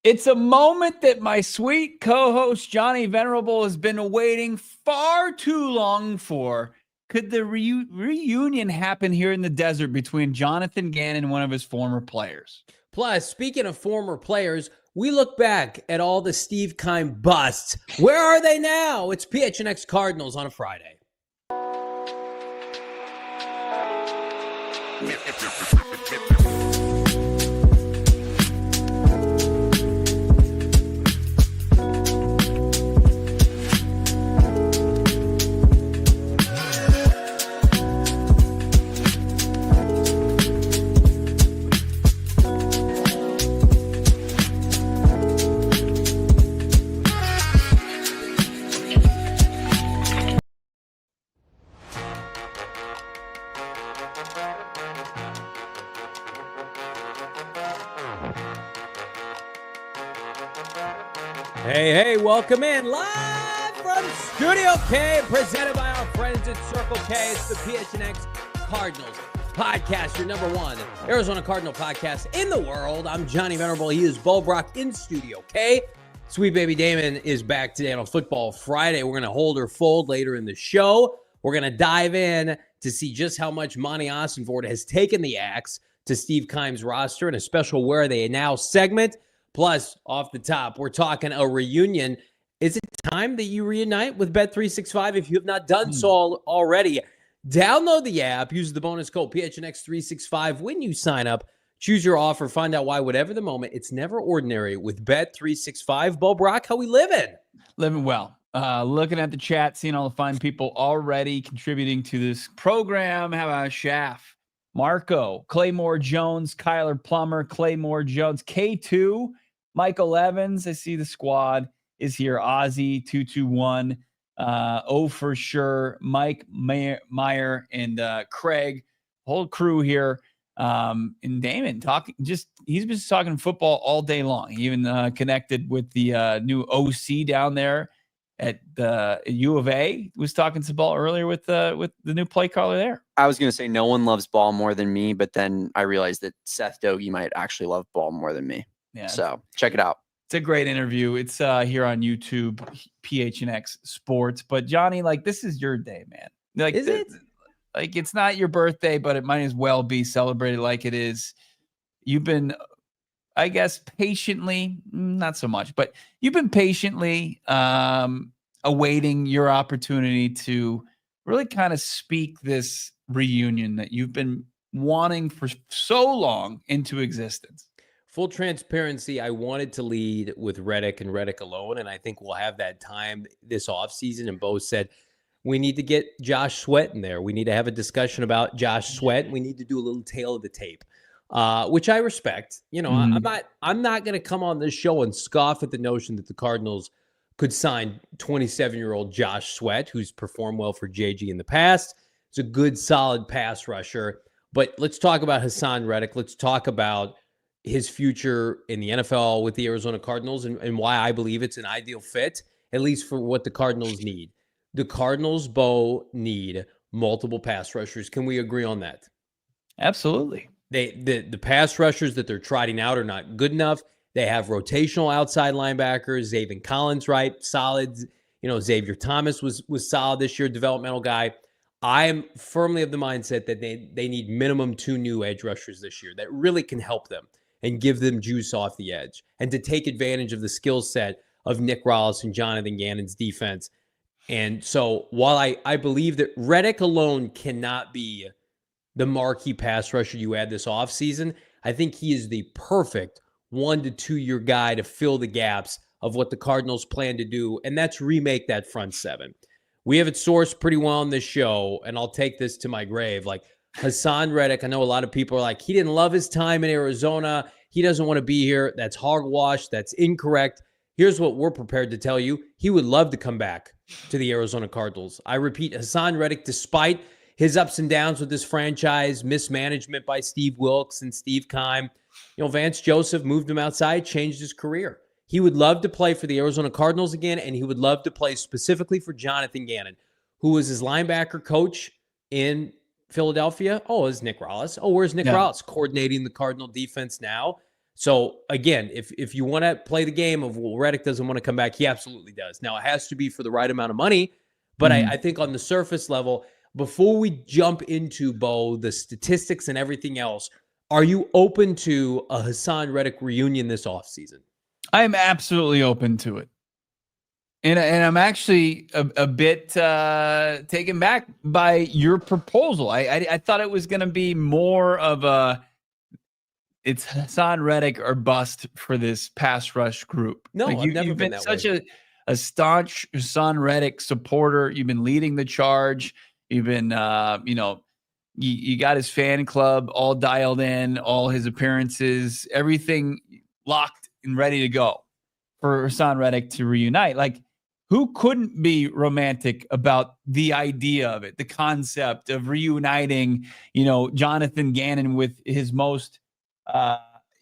It's a moment that my sweet co-host Johnny Venerable has been waiting far too long for. Could the reunion happen here in the desert between Jonathan Gannon and one of his former players? Plus, speaking of former players, we look back at all the Steve Keim busts. Where are they now? It's PHNX Cardinals on a Friday. Hey, welcome in live from Studio K, presented by our friends at Circle K. It's the PHNX Cardinals podcast, your number one Arizona Cardinal podcast in the world. I'm Johnny Venerable. He is Brack in Studio K. Sweet baby Damon is back today on a Football Friday. We're going to hold her fold later in the show. We're going to dive in to see just how much Monti Ossenfort has taken the axe to Steve Keim's roster in a special Where Are They Now segment. Plus, off the top, we're talking a reunion. Is it time that you reunite with Bet365? If you have not done so already, download the app, use the bonus code PHNX365 when you sign up. Choose your offer, find out why, whatever the moment, it's never ordinary with Bet365. Brack, how we living? Living well. Looking at the chat, seeing all the fine people already contributing to this program. How about Schaff, Marco, Claymore Jones, Kyler Plummer, Claymore Jones, K2, Michael Evans. I see the squad is here. Ozzy 221. Oh, for sure. Mike Meyer and Craig, whole crew here. And Damon he's been talking football all day long. He even connected with the new OC down there at the U of A. Was talking some ball earlier with the new play caller there. I was going to say no one loves ball more than me, but then I realized that Seth Doge might actually love ball more than me. Yeah. So check it out. It's a great interview. It's here on YouTube, PHNX Sports. But Johnny, this is your day, man. Is it? It's not your birthday, but it might as well be celebrated like it is. You've been, I guess, patiently, not so much, but you've been patiently awaiting your opportunity to really kind of speak this reunion that you've been wanting for so long into existence. Full transparency, I wanted to lead with Reddick and Reddick alone, and I think we'll have that time this offseason. And Bo said, we need to get Josh Sweat in there. We need to have a discussion about Josh Sweat. We need to do a little tail of the tape, which I respect. You know, I'm not going to come on this show and scoff at the notion that the Cardinals could sign 27-year-old Josh Sweat, who's performed well for JG in the past. It's a good, solid pass rusher. But let's talk about Haason Reddick. Let's talk about his future in the NFL with the Arizona Cardinals and why I believe it's an ideal fit, at least for what the Cardinals need. The Cardinals, Bo, need multiple pass rushers. Can we agree on that? Absolutely. The pass rushers that they're trotting out are not good enough. They have rotational outside linebackers. Zaven Collins, right? Solid. You know, Xavier Thomas was solid this year, developmental guy. I am firmly of the mindset that they need minimum 2 new edge rushers this year that really can help them and give them juice off the edge and to take advantage of the skill set of Nick Rallis and Jonathan Gannon's defense. And so while I believe that Reddick alone cannot be the marquee pass rusher you add this offseason, I think he is the perfect 1 to 2 year guy to fill the gaps of what the Cardinals plan to do, and that's remake that front seven. We have it sourced pretty well on this show, and I'll take this to my grave. Haason Reddick, I know a lot of people are like, he didn't love his time in Arizona. He doesn't want to be here. That's hogwash. That's incorrect. Here's what we're prepared to tell you. He would love to come back to the Arizona Cardinals. I repeat, Haason Reddick, despite his ups and downs with this franchise, mismanagement by Steve Wilks and Steve Keim, Vance Joseph moved him outside, changed his career. He would love to play for the Arizona Cardinals again, and he would love to play specifically for Jonathan Gannon, who was his linebacker coach in Philadelphia. Oh, it's Nick Rallis. Oh, where's Nick Rallis? Coordinating the Cardinal defense now. So again, if you want to play the game of, well, Reddick doesn't want to come back, he absolutely does. Now it has to be for the right amount of money, but I think on the surface level, before we jump into, Bo, the statistics and everything else, are you open to a Haason Reddick reunion this offseason? I'm absolutely open to it. And I'm actually a bit taken back by your proposal. I thought it was going to be more of it's Haason Reddick or bust for this pass rush group. No, like I've never you've been been that such way. a staunch Haason Reddick supporter. You've been leading the charge. You've been, you got his fan club all dialed in, all his appearances, everything locked and ready to go for Haason Reddick to reunite. Like, who couldn't be romantic about the idea of it, the concept of reuniting, Jonathan Gannon with his most,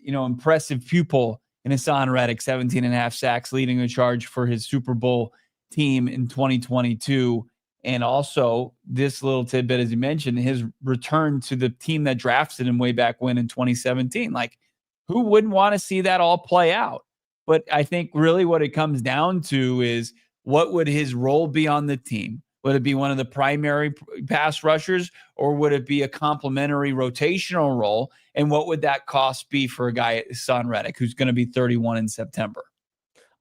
impressive pupil in Haason Reddick, 17 and a half sacks, leading the charge for his Super Bowl team in 2022. And also this little tidbit, as you mentioned, his return to the team that drafted him way back when in 2017. Like, who wouldn't want to see that all play out? But I think really what it comes down to is, what would his role be on the team? Would it be one of the primary pass rushers, or would it be a complementary rotational role? And what would that cost be for a guy, Haason Reddick, who's going to be 31 in September?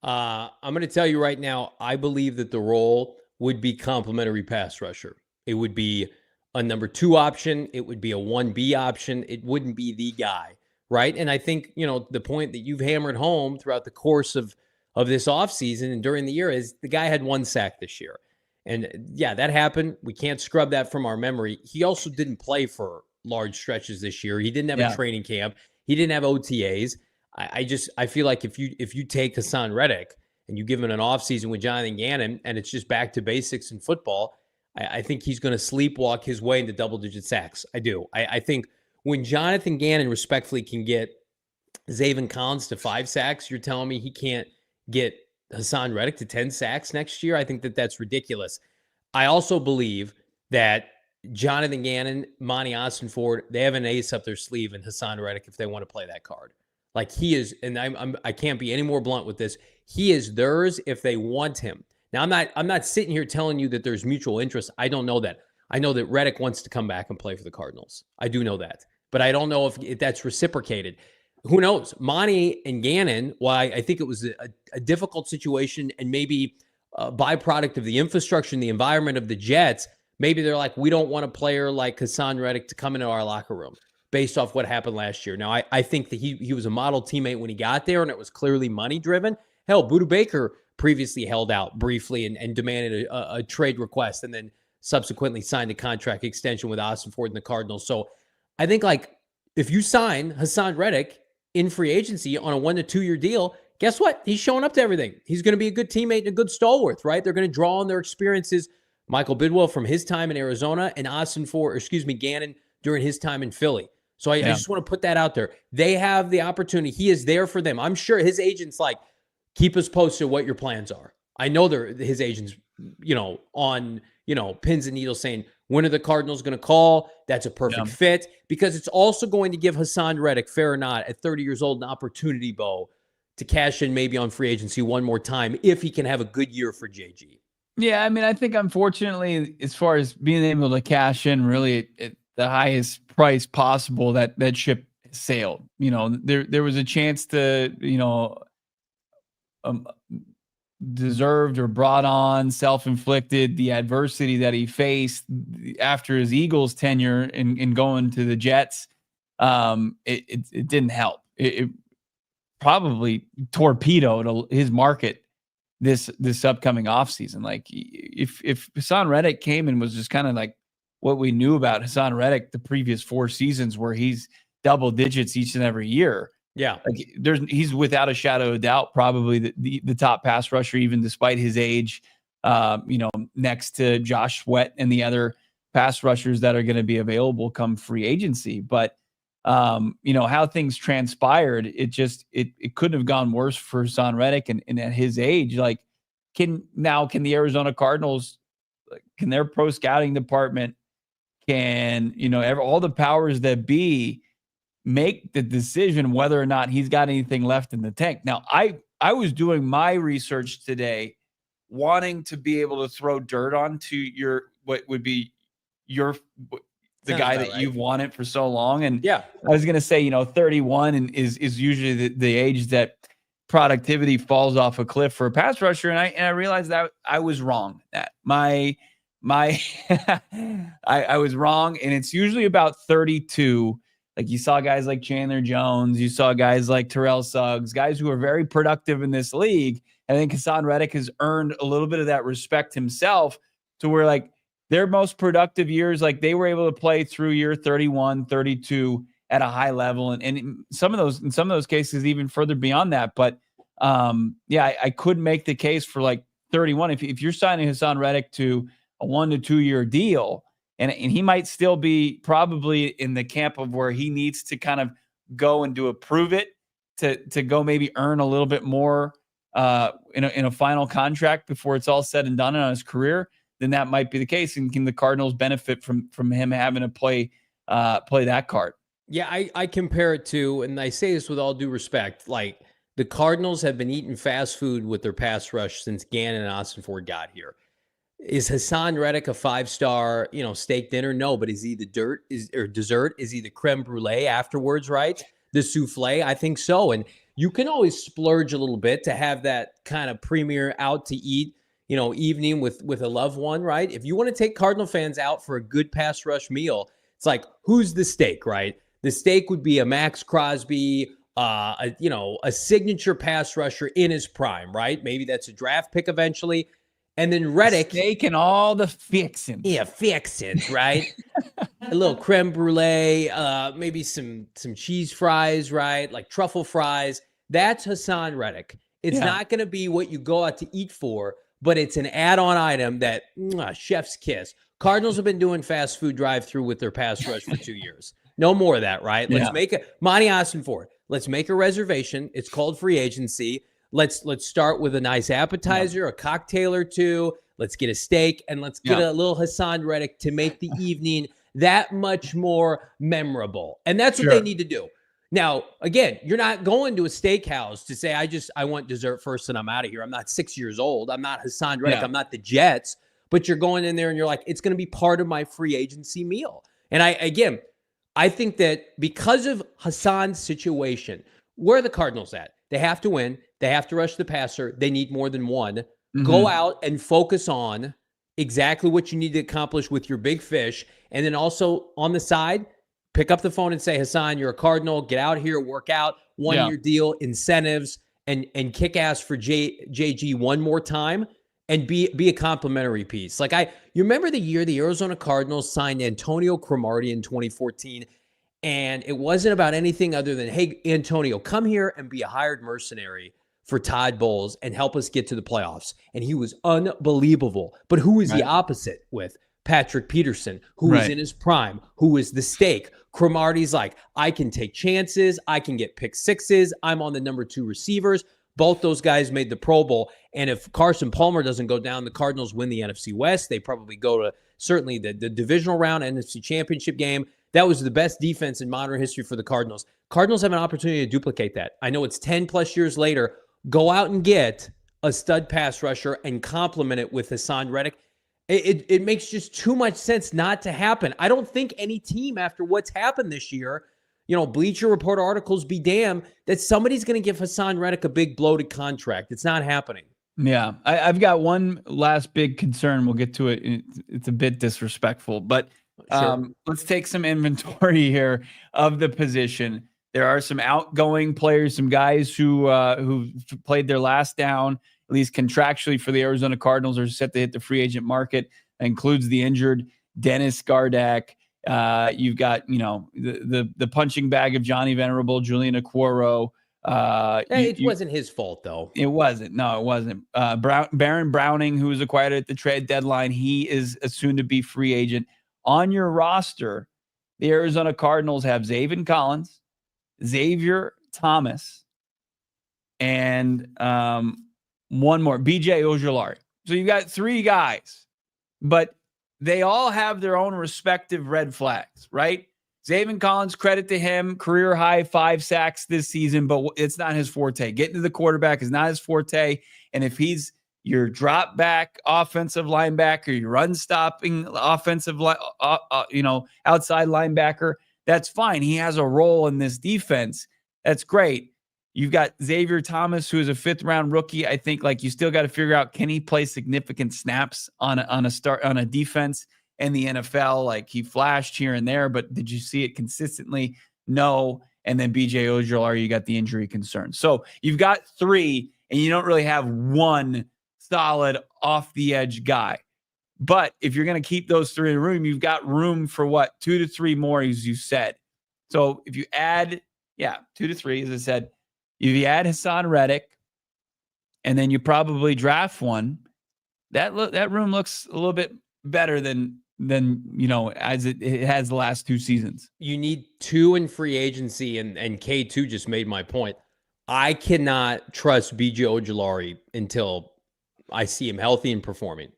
I'm going to tell you right now, I believe that the role would be complementary pass rusher. It would be a number 2 option. It would be a 1B option. It wouldn't be the guy, right? And I think, the point that you've hammered home throughout the course of this offseason and during the year is the guy had 1 sack this year. And yeah, that happened. We can't scrub that from our memory. He also didn't play for large stretches this year. He didn't have a training camp. He didn't have OTAs. I feel like if you take Haason Reddick and you give him an offseason with Jonathan Gannon and it's just back to basics in football, I think he's going to sleepwalk his way into double-digit sacks. I do. I think when Jonathan Gannon respectfully can get Zaven Collins to 5 sacks, you're telling me he can't get Haason Reddick to 10 sacks next year? I think that's ridiculous. I also believe that Jonathan Gannon, Monti Ossenfort, they have an ace up their sleeve in Haason Reddick if they want to play that card. Like, he is, and I can't be any more blunt with this. He is theirs if they want him. Now, I'm not sitting here telling you that there's mutual interest. I don't know that. I know that Reddick wants to come back and play for the Cardinals. I do know that. But I don't know if that's reciprocated. Who knows? Monti and Gannon, why I think it was a difficult situation and maybe a byproduct of the infrastructure and the environment of the Jets. Maybe they're like, we don't want a player like Haason Reddick to come into our locker room based off what happened last year. Now, I think that he was a model teammate when he got there, and it was clearly money-driven. Hell, Budda Baker previously held out briefly and demanded a trade request and then subsequently signed a contract extension with Ossenfort and the Cardinals. So I think, like, if you sign Haason Reddick in free agency on a 1 to 2 year deal, guess what? He's showing up to everything. He's going to be a good teammate and a good stalwart, right? They're going to draw on their experiences. Michael Bidwell from his time in Arizona and Gannon during his time in Philly. So I just want to put that out there. They have the opportunity. He is there for them. I'm sure his agent's like, keep us posted what your plans are. I know his agent's, on, pins and needles saying, when are the Cardinals going to call? That's a perfect fit, because it's also going to give Haason Reddick, fair or not, at 30 years old, an opportunity, Bo, to cash in maybe on free agency one more time if he can have a good year for JG. Yeah, I mean, I think unfortunately, as far as being able to cash in really at the highest price possible, that ship sailed. There was a chance to, deserved or brought on, self-inflicted, the adversity that he faced after his Eagles tenure in going to the Jets. It didn't help. It probably torpedoed his market this upcoming offseason. Like, if Haason Reddick came and was just kind of like what we knew about Haason Reddick the previous 4 seasons, where he's double digits each and every year. Yeah. Like, he's without a shadow of doubt probably the top pass rusher, even despite his age, next to Josh Sweat and the other pass rushers that are going to be available come free agency. But how things transpired, it couldn't have gone worse for Haason Reddick and at his age. Like, can the Arizona Cardinals, can their pro scouting department, can all the powers that be make the decision whether or not he's got anything left in the tank. Now, I was doing my research today, wanting to be able to throw dirt onto what would be the Sounds guy about that right. you've wanted for so long. And Yeah. I was going to say, 31 and is usually the age that productivity falls off a cliff for a pass rusher. And I realized that I was wrong. That I was wrong. And it's usually about 32. Like you saw guys like Chandler Jones, you saw guys like Terrell Suggs, guys who are very productive in this league. I think Haason Reddick has earned a little bit of that respect himself, to where like their most productive years, like they were able to play through year 31, 32 at a high level. And in some of those cases, even further beyond that. But I could make the case for like 31. If you're signing Haason Reddick to a 1 to 2 year deal, and he might still be probably in the camp of where he needs to kind of go and do a prove it to go maybe earn a little bit more in a final contract before it's all said and done on his career, then that might be the case. And can the Cardinals benefit from him having to play that card? Yeah, I compare it to, and I say this with all due respect, like the Cardinals have been eating fast food with their pass rush since Gannon and Ossenfort got here. Is Haason Reddick a 5-star, steak dinner? No, but is he the dessert? Is he the creme brulee afterwards, right? The souffle? I think so. And you can always splurge a little bit to have that kind of premier out to eat, evening with a loved one, right? If you want to take Cardinal fans out for a good pass rush meal, it's like, who's the steak, right? The steak would be a Max Crosby, a signature pass rusher in his prime, right? Maybe that's a draft pick eventually. And then Reddick. Steak and all the fixins. Yeah, fixins, right? A little creme brulee, maybe some cheese fries, right? Like truffle fries. That's Haason Reddick. It's not going to be what you go out to eat for, but it's an add-on item that chef's kiss. Cardinals have been doing fast food drive-through with their pass rush for 2 years. No more of that, right? Let's make it. Monti Ossenfort. Let's make a reservation. It's called free agency. Let's start with a nice appetizer, a cocktail or two. Let's get a steak, and let's get a little Haason Reddick to make the evening that much more memorable. And that's what they need to do. Now, again, you're not going to a steakhouse to say, I want dessert first and I'm out of here. I'm not 6 years old. I'm not Haason Reddick. I'm not the Jets. But you're going in there and you're like, it's going to be part of my free agency meal. And I think that because of Haason's situation, where are the Cardinals at? They have to win. They have to rush the passer. They need more than one. Mm-hmm. Go out and focus on exactly what you need to accomplish with your big fish. And then also on the side, pick up the phone and say, Haason, you're a Cardinal. Get out here, work out, 1 year deal, incentives, and kick ass for JG one more time and be a complimentary piece. Like you remember the year the Arizona Cardinals signed Antonio Cromartie in 2014, and it wasn't about anything other than, hey, Antonio, come here and be a hired mercenary for Todd Bowles and help us get to the playoffs. And he was unbelievable. But who is the opposite with? Patrick Peterson, who is in his prime, who is the steak. Cromartie's like, I can take chances. I can get pick sixes. I'm on the number 2 receivers. Both those guys made the Pro Bowl. And if Carson Palmer doesn't go down, the Cardinals win the NFC West. They probably go to certainly the divisional round, NFC championship game. That was the best defense in modern history for the Cardinals. Cardinals have an opportunity to duplicate that. I know it's 10 plus years later. Go out and get a stud pass rusher and complement it with Haason Reddick. It makes just too much sense not to happen. I don't think any team, after what's happened this year, Bleacher Report articles be damned, that somebody's going to give Haason Reddick a big bloated contract. It's not happening. Yeah, I've got one last big concern. We'll get to it. It's a bit disrespectful, but let's take some inventory here of the position. There are some outgoing players, some guys who played their last down, at least contractually for the Arizona Cardinals, are set to hit the free agent market. That includes the injured Dennis Gardeck. You've got, the punching bag of Johnny Venerable, Julian Okworo. It wasn't his fault, though. It wasn't. No, it wasn't. Baron Browning, who was acquired at the trade deadline, he is a soon-to-be free agent. On your roster, the Arizona Cardinals have Zaven Collins, Xavier Thomas, and one more, BJ Ojulari. So you've got 3 guys, but they all have their own respective red flags, right? Zaven Collins, credit to him, career high 5 sacks this season, but it's not his forte. Getting to the quarterback is not his forte. And if he's your drop back offensive linebacker, your run stopping offensive, outside linebacker, that's fine. He has a role in this defense. That's great. You've got Xavier Thomas, who is a 5th round rookie. I think you still got to figure out, can he play significant snaps on a defense in the NFL? He flashed here and there, but did you see it consistently? No. And then BJ Ojulari, you got the injury concern. So you've got 3, and you don't really have one solid off the edge guy. But if you're going to keep those 3 in the room, you've got room for 2 to 3 more, as you said. So if you add, 2 to 3, as I said, if you add Haason Reddick, and then you probably draft one, that room looks a little bit better than as it has the last 2 seasons. You need 2 in free agency, and K2 just made my point. I cannot trust BJ Ojulari until I see him healthy and performing.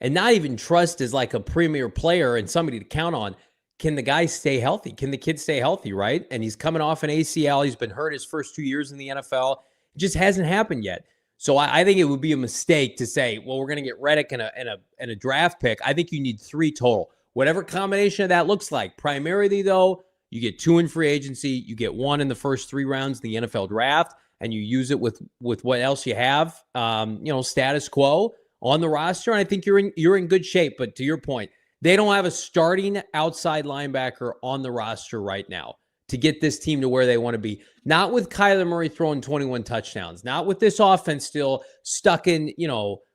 And not even trust as a premier player and somebody to count on. Can the guy stay healthy? Can the kid stay healthy, right? And he's coming off an ACL. He's been hurt his first 2 years in the NFL. It just hasn't happened yet. So I think it would be a mistake to say, well, we're going to get Reddick and a draft pick. I think you need 3 total. Whatever combination of that looks like. Primarily, though, you get 2 in free agency. You get 1 in the first 3 rounds of the NFL draft, and you use it with what else you have, status quo on the roster. And I think you're in good shape. But to your point, they don't have a starting outside linebacker on the roster right now to get this team to where they want to be. Not with Kyler Murray throwing 21 touchdowns. Not with this offense still stuck in,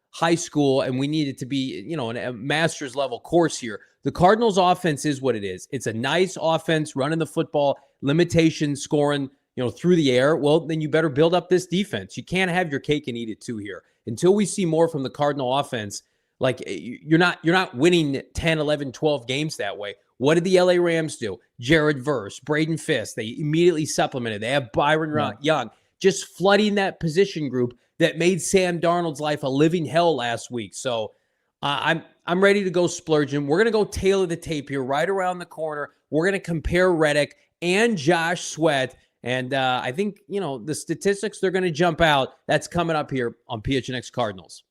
high school, and we need it to be, a master's level course here. The Cardinals offense is what it is. It's a nice offense, running the football, limitation, scoring, through the air. Well, then you better build up this defense. You can't have your cake and eat it too here. Until we see more from the Cardinal offense, you're not winning 10, 11, 12 games that way. What did the LA Rams do? Jared Verse, Braden Fisk, they immediately supplemented. They have Byron Young, just flooding that position group that made Sam Darnold's life a living hell last week. So I'm ready to go splurging. We're going to go tailor the tape here right around the corner. We're going to compare Reddick and Josh Sweat. And I think, the statistics, they're going to jump out. That's coming up here on PHNX Cardinals.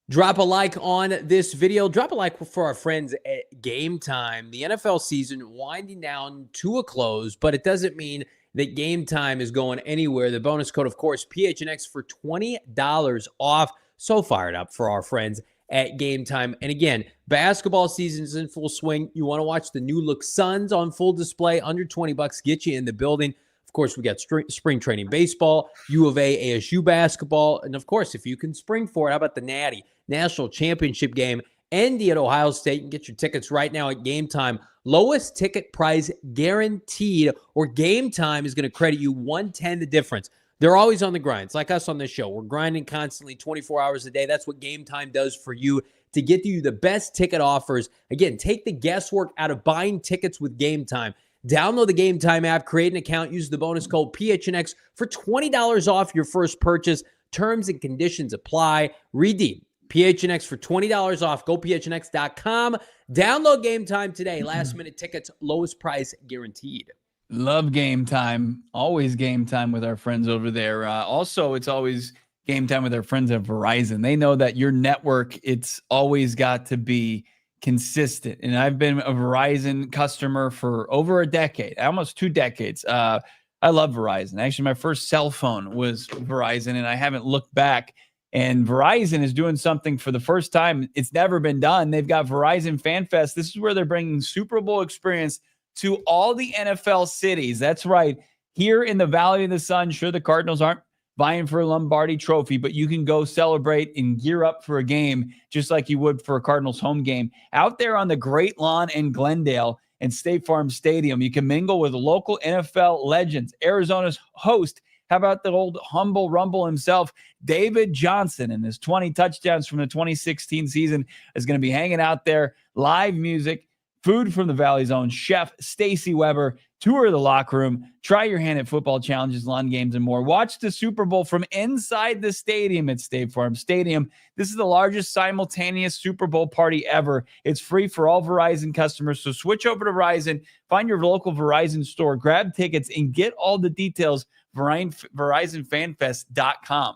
Drop a like on this video. Drop a like for our friends at Game Time. The NFL season winding down to a close, but it doesn't mean that Game Time is going anywhere. The bonus code, of course, PHNX for $20 off. So fired up for our friends at Game Time. And again, basketball season is in full swing. You want to watch the new look Suns on full display, under $20, get you in the building. Of course, we got spring training baseball, U of A, ASU basketball. And of course, if you can spring for it, how about the Natty National Championship game, Indy at Ohio State? You can get your tickets right now at Game Time. Lowest ticket price guaranteed, or Game Time is going to credit you $110 the difference. They're always on the grind. It's like us on this show. We're grinding constantly 24 hours a day. That's what Game Time does for you, to get you the best ticket offers. Again, take the guesswork out of buying tickets with Game Time. Download the Game Time app, create an account, use the bonus code PHNX for $20 off your first purchase. Terms and conditions apply. Redeem PHNX for $20 off. Go PHNX.com. Download Game Time today. Last minute tickets, lowest price guaranteed. Love Game Time. Always Game Time with our friends over there. Also, it's always Game Time with our friends at Verizon. They know that your network, it's always got to be consistent. And I've been a Verizon customer for over a decade, almost 2 decades. I love Verizon. Actually, my first cell phone was Verizon, and I haven't looked back. And Verizon is doing something for the first time. It's never been done. They've got Verizon Fan Fest. This is where they're bringing Super Bowl experience to all the NFL cities. That's right. Here in the Valley of the Sun, sure, the Cardinals aren't vying for a Lombardi trophy, but you can go celebrate and gear up for a game just like you would for a Cardinals home game. Out there on the Great Lawn in Glendale and State Farm Stadium, you can mingle with local NFL legends. Arizona's host, how about the old humble rumble himself, David Johnson, and his 20 touchdowns from the 2016 season is going to be hanging out there. Live music, food from the Valley's own chef, Stacy Weber, tour the locker room, try your hand at football challenges, lawn games, and more. Watch the Super Bowl from inside the stadium at State Farm Stadium. This is the largest simultaneous Super Bowl party ever. It's free for all Verizon customers, so switch over to Verizon, find your local Verizon store, grab tickets, and get all the details, VerizonFanFest.com.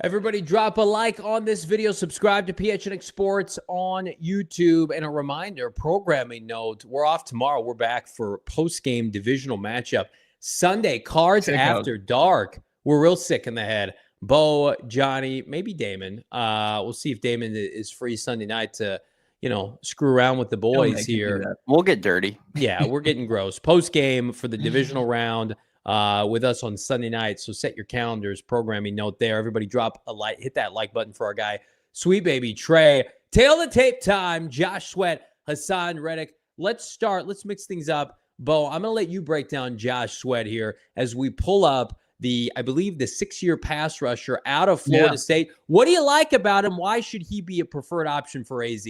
Everybody drop a like on this video. Subscribe to PHNX Sports on YouTube. And a reminder, programming note, we're off tomorrow. We're back for post-game divisional matchup. Sunday, Cards After Dark. We're real sick in the head. Bo, Johnny, maybe Damon. We'll see if Damon is free Sunday night to, screw around with the boys here. We'll get dirty. Yeah, we're getting gross. Post-game for the divisional round. With us on Sunday night. So set your calendars, programming note there. Everybody drop a like, hit that like button for our guy, Sweet Baby Trey. Tail the tape time, Josh Sweat, Haason Reddick. Let's mix things up. Bo, I'm going to let you break down Josh Sweat here as we pull up I believe the 6-year pass rusher out of Florida State. What do you like about him? Why should he be a preferred option for AZ?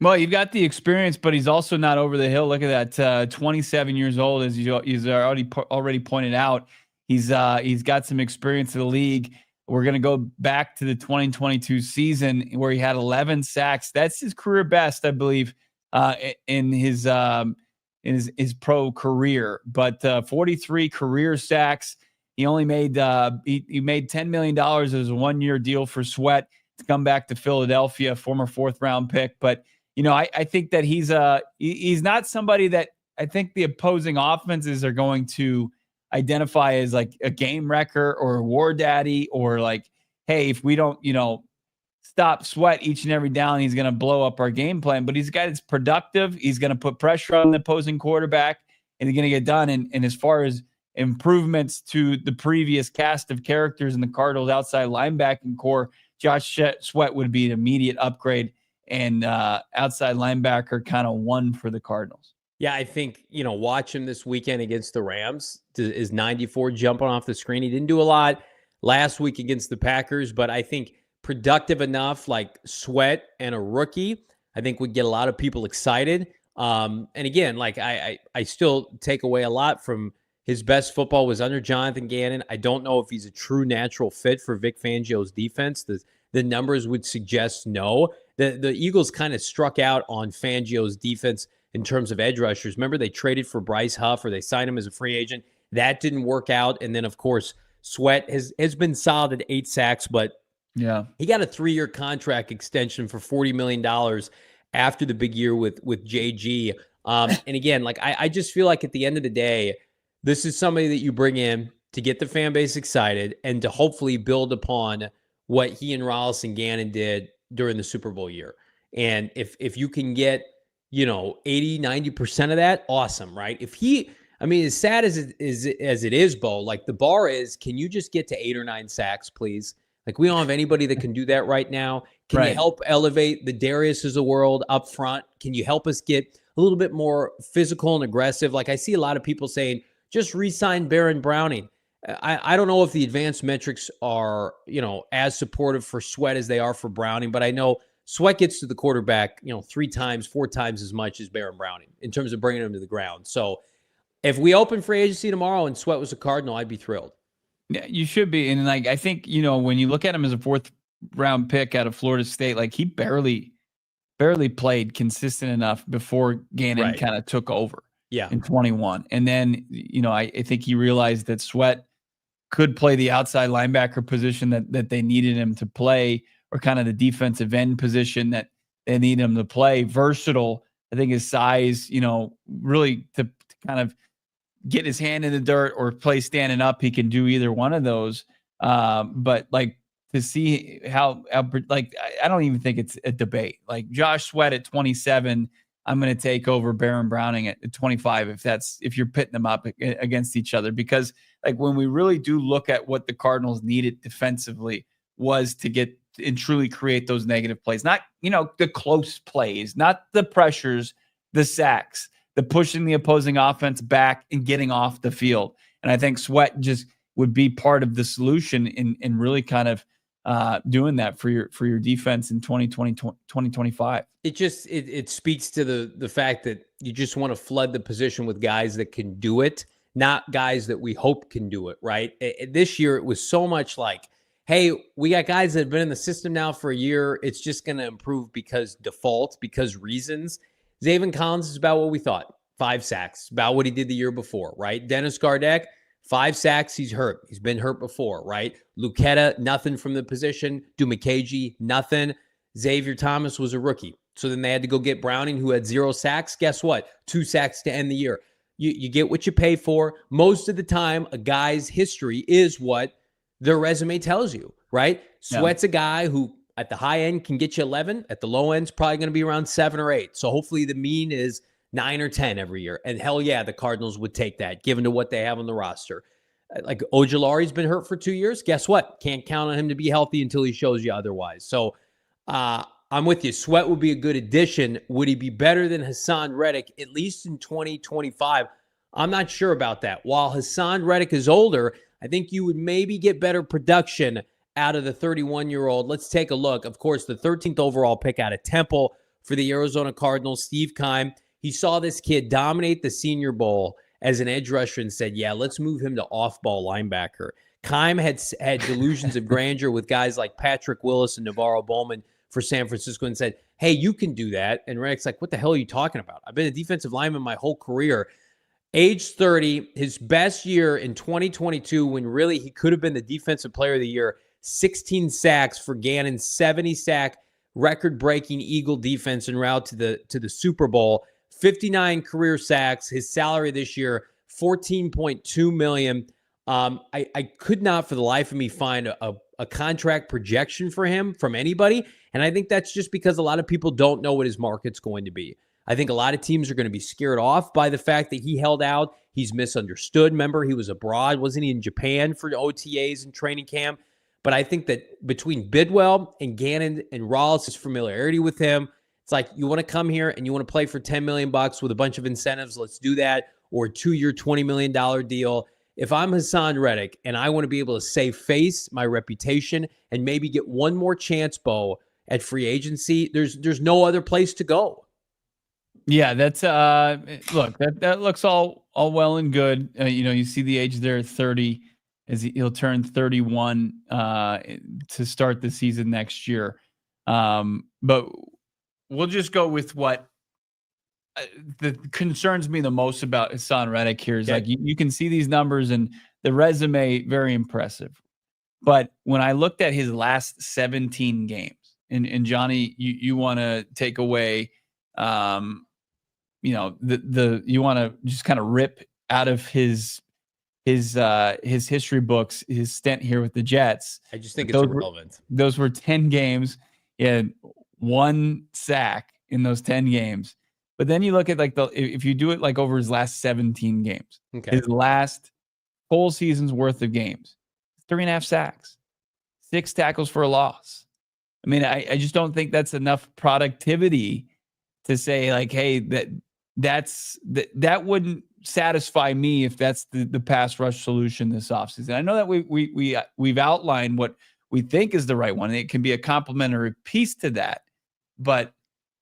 Well, you've got the experience, but he's also not over the hill. Look at that, 27 years old, as he's already pointed out. He's got some experience in the league. We're going to go back to the 2022 season where he had 11 sacks. That's his career best, I believe, in his pro career. But 43 career sacks. He only made he made $10 million as a 1-year deal for Sweat to come back to Philadelphia, former 4th-round pick, but. I think that he's not somebody that I think the opposing offenses are going to identify as like a game wrecker or a war daddy or like, hey, if we don't, stop Sweat each and every down, he's going to blow up our game plan. But he's a guy that's productive. He's going to put pressure on the opposing quarterback and he's going to get done. And as far as improvements to the previous cast of characters in the Cardinals outside linebacking core, Josh Sweat would be an immediate upgrade. And outside linebacker kind of one for the Cardinals. Yeah, I think, watch him this weekend against the Rams. Is 94 jumping off the screen. He didn't do a lot last week against the Packers, but I think productive enough, like Sweat and a rookie, I think would get a lot of people excited. And again, like I still take away a lot from his best football was under Jonathan Gannon. I don't know if he's a true natural fit for Vic Fangio's defense. The numbers would suggest no. The Eagles kind of struck out on Fangio's defense in terms of edge rushers. Remember, they traded for Bryce Huff or they signed him as a free agent. That didn't work out. And then, of course, Sweat has been solid at 8 sacks, but he got a 3-year contract extension for $40 million after the big year with JG. And again, like I just feel like at the end of the day, this is somebody that you bring in to get the fan base excited and to hopefully build upon what he and Rollis and Gannon did during the Super Bowl year. And if you can get, 80, 90% of that, awesome, right? As sad as it is, Bo, like the bar is, can you just get to 8 or 9 sacks, please? Like we don't have anybody that can do that right now. Can you help elevate the Darius's of the world up front? Can you help us get a little bit more physical and aggressive? Like I see a lot of people saying, just re-sign Baron Browning. I don't know if the advanced metrics are, as supportive for Sweat as they are for Browning, but I know Sweat gets to the quarterback, 3 times, 4 times as much as Baron Browning in terms of bringing him to the ground. So if we open free agency tomorrow and Sweat was a Cardinal, I'd be thrilled. Yeah, you should be. And like, I think, when you look at him as a 4th-round pick out of Florida State, like he barely played consistent enough before Gannon kind of took over in 21. And then, I think he realized that Sweat could play the outside linebacker position that they needed him to play, or kind of the defensive end position that they need him to play. Versatile. I think his size, really to kind of get his hand in the dirt or play standing up, he can do either one of those. But like to see how like, I don't even think it's a debate. Like Josh Sweat at 27, I'm going to take over Baron Browning at 25 if you're pitting them up against each other. Because like when we really do look at what the Cardinals needed defensively was to get and truly create those negative plays, not, the close plays, not the pressures, the sacks, the pushing the opposing offense back and getting off the field. And I think Sweat just would be part of the solution in really kind of doing that for your defense in 2025. It speaks to the fact that you just want to flood the position with guys that can do it, not guys that we hope can do it, right? This year, it was so much like, hey, we got guys that have been in the system now for a year. It's just going to improve because reasons. Zaven Collins is about what we thought. 5 sacks, about what he did the year before, right? Dennis Gardeck, 5 sacks, he's hurt. He's been hurt before, right? Lucetta, nothing from the position. Dumakaji, nothing. Xavier Thomas was a rookie. So then they had to go get Browning, who had 0 sacks. Guess what? 2 sacks to end the year. You get what you pay for. Most of the time, a guy's history is what their resume tells you, right? Sweat's a guy who at the high end can get you 11. At the low end, is probably going to be around 7 or 8. So hopefully the mean is 9 or 10 every year. And hell yeah, the Cardinals would take that, given to what they have on the roster. Like Ojulari's been hurt for 2 years. Guess what? Can't count on him to be healthy until he shows you otherwise. So I'm with you. Sweat would be a good addition. Would he be better than Haason Reddick, at least in 2025? I'm not sure about that. While Haason Reddick is older, I think you would maybe get better production out of the 31-year-old. Let's take a look. Of course, the 13th overall pick out of Temple for the Arizona Cardinals, Steve Keim. He saw this kid dominate the Senior Bowl as an edge rusher and said, yeah, let's move him to off-ball linebacker. Keim had delusions of grandeur with guys like Patrick Willis and Navarro Bowman for San Francisco and said, hey, you can do that. And Reddick's like, what the hell are you talking about? I've been a defensive lineman my whole career. Age 30, his best year in 2022 when really he could have been the defensive player of the year, 16 sacks for Gannon, 70-sack, record-breaking Eagle defense en route to the Super Bowl, 59 career sacks. His salary this year, $14.2 million. I could not for the life of me find a contract projection for him from anybody, and I think that's just because a lot of people don't know what his market's going to be. I think a lot of teams are going to be scared off by the fact that he held out. He's misunderstood. Remember, he was abroad. Wasn't he in Japan for OTAs and training camp? But I think that between Bidwell and Gannon and Rollis' familiarity with him, it's like, you want to come here and you want to play for $10 million with a bunch of incentives, let's do that. Or a 2-year, $20 million deal. If I'm Haason Reddick and I want to be able to save face, my reputation, and maybe get one more chance, Bo, at free agency, there's no other place to go. Yeah, that's look, that looks all well and good. You see the age there at 30, as he'll turn 31 to start the season next year. But we'll just go with what that concerns me the most about Haason Reddick here is like you can see these numbers and the resume, very impressive. But when I looked at his last 17 games, and Johnny, you want to take away, you want to just kind of rip out of his history books, his stint here with the Jets. I just think it's irrelevant. Those were 10 games. He had 1 sack in those 10 games. But then you look at if you do it like over his last 17 games, his last whole season's worth of games, 3.5 sacks, 6 tackles for a loss. I mean, I just don't think that's enough productivity to say like, hey, that wouldn't satisfy me if that's the pass rush solution this offseason. I know that we've outlined what we think is the right one. And it can be a complementary piece to that, but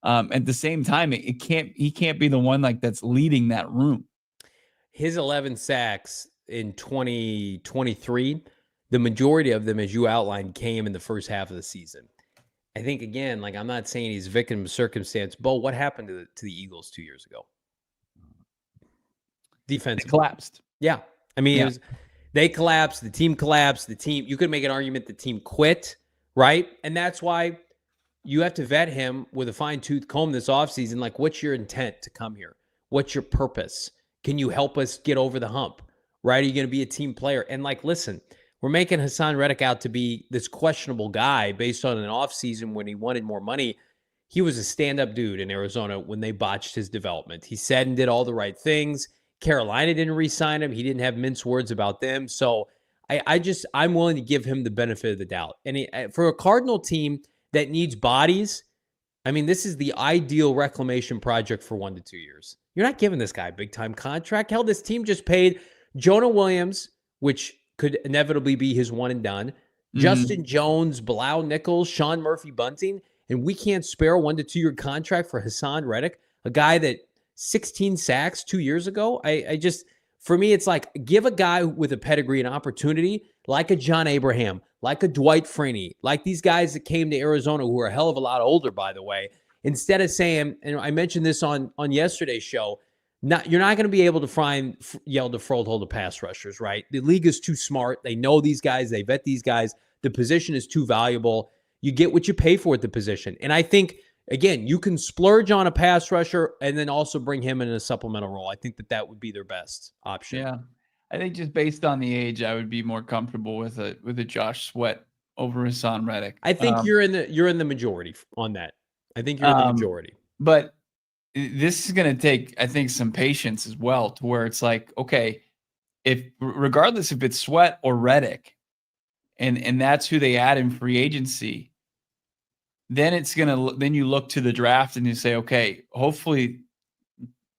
at the same time, he can't be the one like that's leading that room. His 11 sacks in 2023, the majority of them, as you outlined, came in the first half of the season. I think, again, like, I'm not saying he's a victim of circumstance. Bo, what happened to the Eagles 2 years ago? Defense collapsed. Yeah. I mean, they collapsed. The team collapsed. You could make an argument the team quit, right? And that's why you have to vet him with a fine-tooth comb this offseason. Like, what's your intent to come here? What's your purpose? Can you help us get over the hump, right? Are you going to be a team player? And, like, listen, we're making Haason Reddick out to be this questionable guy based on an offseason when he wanted more money. He was a stand-up dude in Arizona when they botched his development. He said and did all the right things. Carolina didn't re-sign him. He didn't have mince words about them. So I'm willing to give him the benefit of the doubt. And for a Cardinal team that needs bodies, I mean, this is the ideal reclamation project for 1 to 2 years. You're not giving this guy a big-time contract. Hell, this team just paid Jonah Williams, which could inevitably be his one and done, Justin Jones, Bilal Nichols, Sean Murphy-Bunting, and we can't spare a 1 to 2 year contract for Haason Reddick, a guy that 16 sacks 2 years ago. I just, for me, it's like, give a guy with a pedigree an opportunity, like a John Abraham, like a Dwight Freeney, like these guys that came to Arizona who are a hell of a lot older, by the way, instead of saying, and I mentioned this on yesterday's show, you're not going to be able to find Yelda Froldholder pass rushers, right? The league is too smart. They know these guys. They vet these guys. The position is too valuable. You get what you pay for at the position. And I think, again, you can splurge on a pass rusher and then also bring him in a supplemental role. I think that would be their best option. Yeah. I think just based on the age, I would be more comfortable with a Josh Sweat over Haason Reddick. I think you're in the majority on that. I think you're in the majority. But this is going to take, I think, some patience as well, to where it's like, okay, if regardless if it's Sweat or Reddick, and that's who they add in free agency, then you look to the draft and you say, okay, hopefully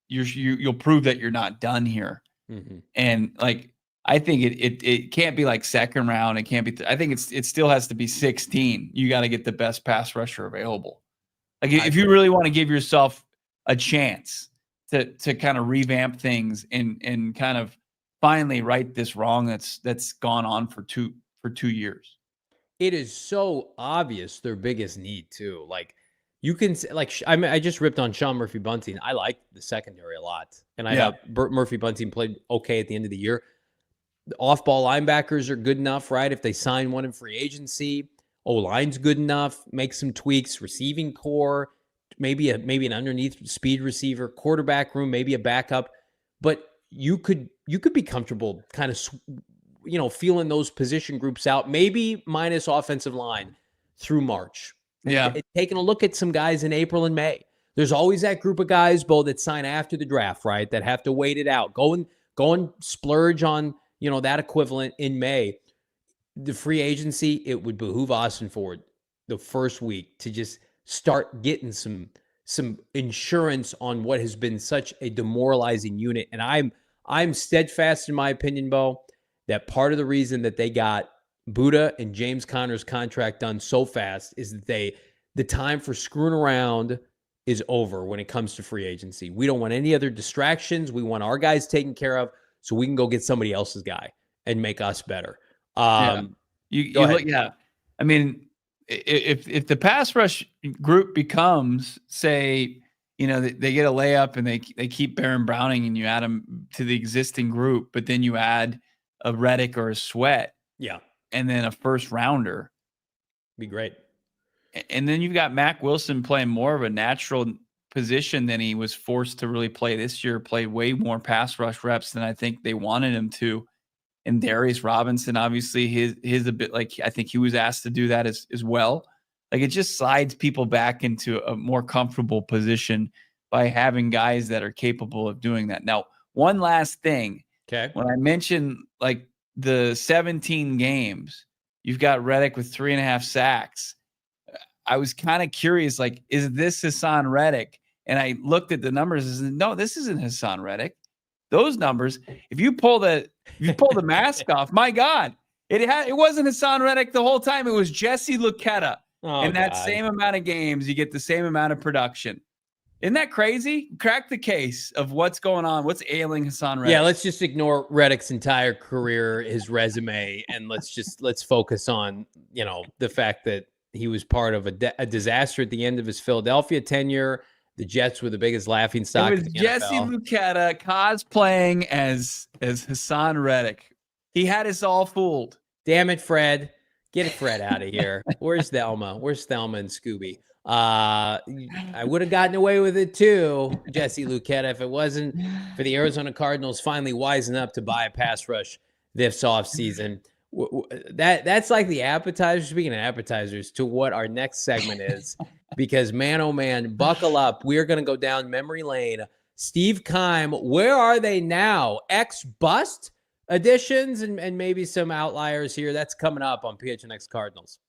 you'll prove that you're not done here. Mm-hmm. And like, I think it can't be like second round. It can't be. I think it still has to be 16. You got to get the best pass rusher available. Like if you really want to give yourself a chance to kind of revamp things and kind of finally right this wrong that's gone on for 2 years. It is so obvious their biggest need too. Like you can I just ripped on Sean Murphy-Bunting. I like the secondary a lot, and I thought Murphy-Bunting played okay at the end of the year. The off-ball linebackers are good enough, right? If they sign one in free agency, O-line's good enough. Make some tweaks. Receiving core, maybe an underneath speed receiver, quarterback room, maybe a backup. But you could be comfortable kind of feeling those position groups out, maybe minus offensive line through March. Yeah. Taking a look at some guys in April and May. There's always that group of guys, Bo, that sign after the draft, right? That have to wait it out. Go and splurge on, that equivalent in May. The free agency, it would behoove Ossenfort the first week to just start getting some insurance on what has been such a demoralizing unit. And I'm steadfast in my opinion, Bo, that part of the reason that they got Buddha and James Conner's contract done so fast is that the time for screwing around is over when it comes to free agency. We don't want any other distractions. We want our guys taken care of so we can go get somebody else's guy and make us better. I mean, if the pass rush group becomes, say, they get a layup and they keep Baron Browning and you add them to the existing group, but then you add a Reddick or a Sweat. Yeah. And then a first rounder. Be great. And then you've got Mac Wilson playing more of a natural position than he was forced to really play this year, play way more pass rush reps than I think they wanted him to. And Darius Robinson, obviously his a bit like, I think he was asked to do that as well. Like it just slides people back into a more comfortable position by having guys that are capable of doing that. Now, one last thing. Okay. When I mentioned like the 17 games, you've got Reddick with 3.5 sacks. I was kind of curious, like, is this Haason Reddick? And I looked at the numbers and said, no, this isn't Haason Reddick. Those numbers, if you pull the mask off, my God, it wasn't Haason Reddick the whole time. It was Jesse Luketa. That same amount of games, you get the same amount of production. Isn't that crazy? Crack the case of what's going on. What's ailing Haason Reddick? Yeah, let's just ignore Reddick's entire career, his resume, and let's focus on, the fact that he was part of a disaster at the end of his Philadelphia tenure. The Jets were the biggest laughingstock. It was Jesse Luketa cosplaying as Haason Reddick. He had us all fooled. Damn it, Fred. Get Fred out of here. Where's Thelma? Where's Thelma and Scooby? I would have gotten away with it too, Jesse Luketa, if it wasn't for the Arizona Cardinals finally wising up to buy a pass rush this offseason. That's like the appetizer, speaking of appetizers, to what our next segment is. Because, man, oh, man, buckle up. We are going to go down memory lane. Steve Keim, where are they now? Ex-bust additions and maybe some outliers here. That's coming up on PHNX Cardinals.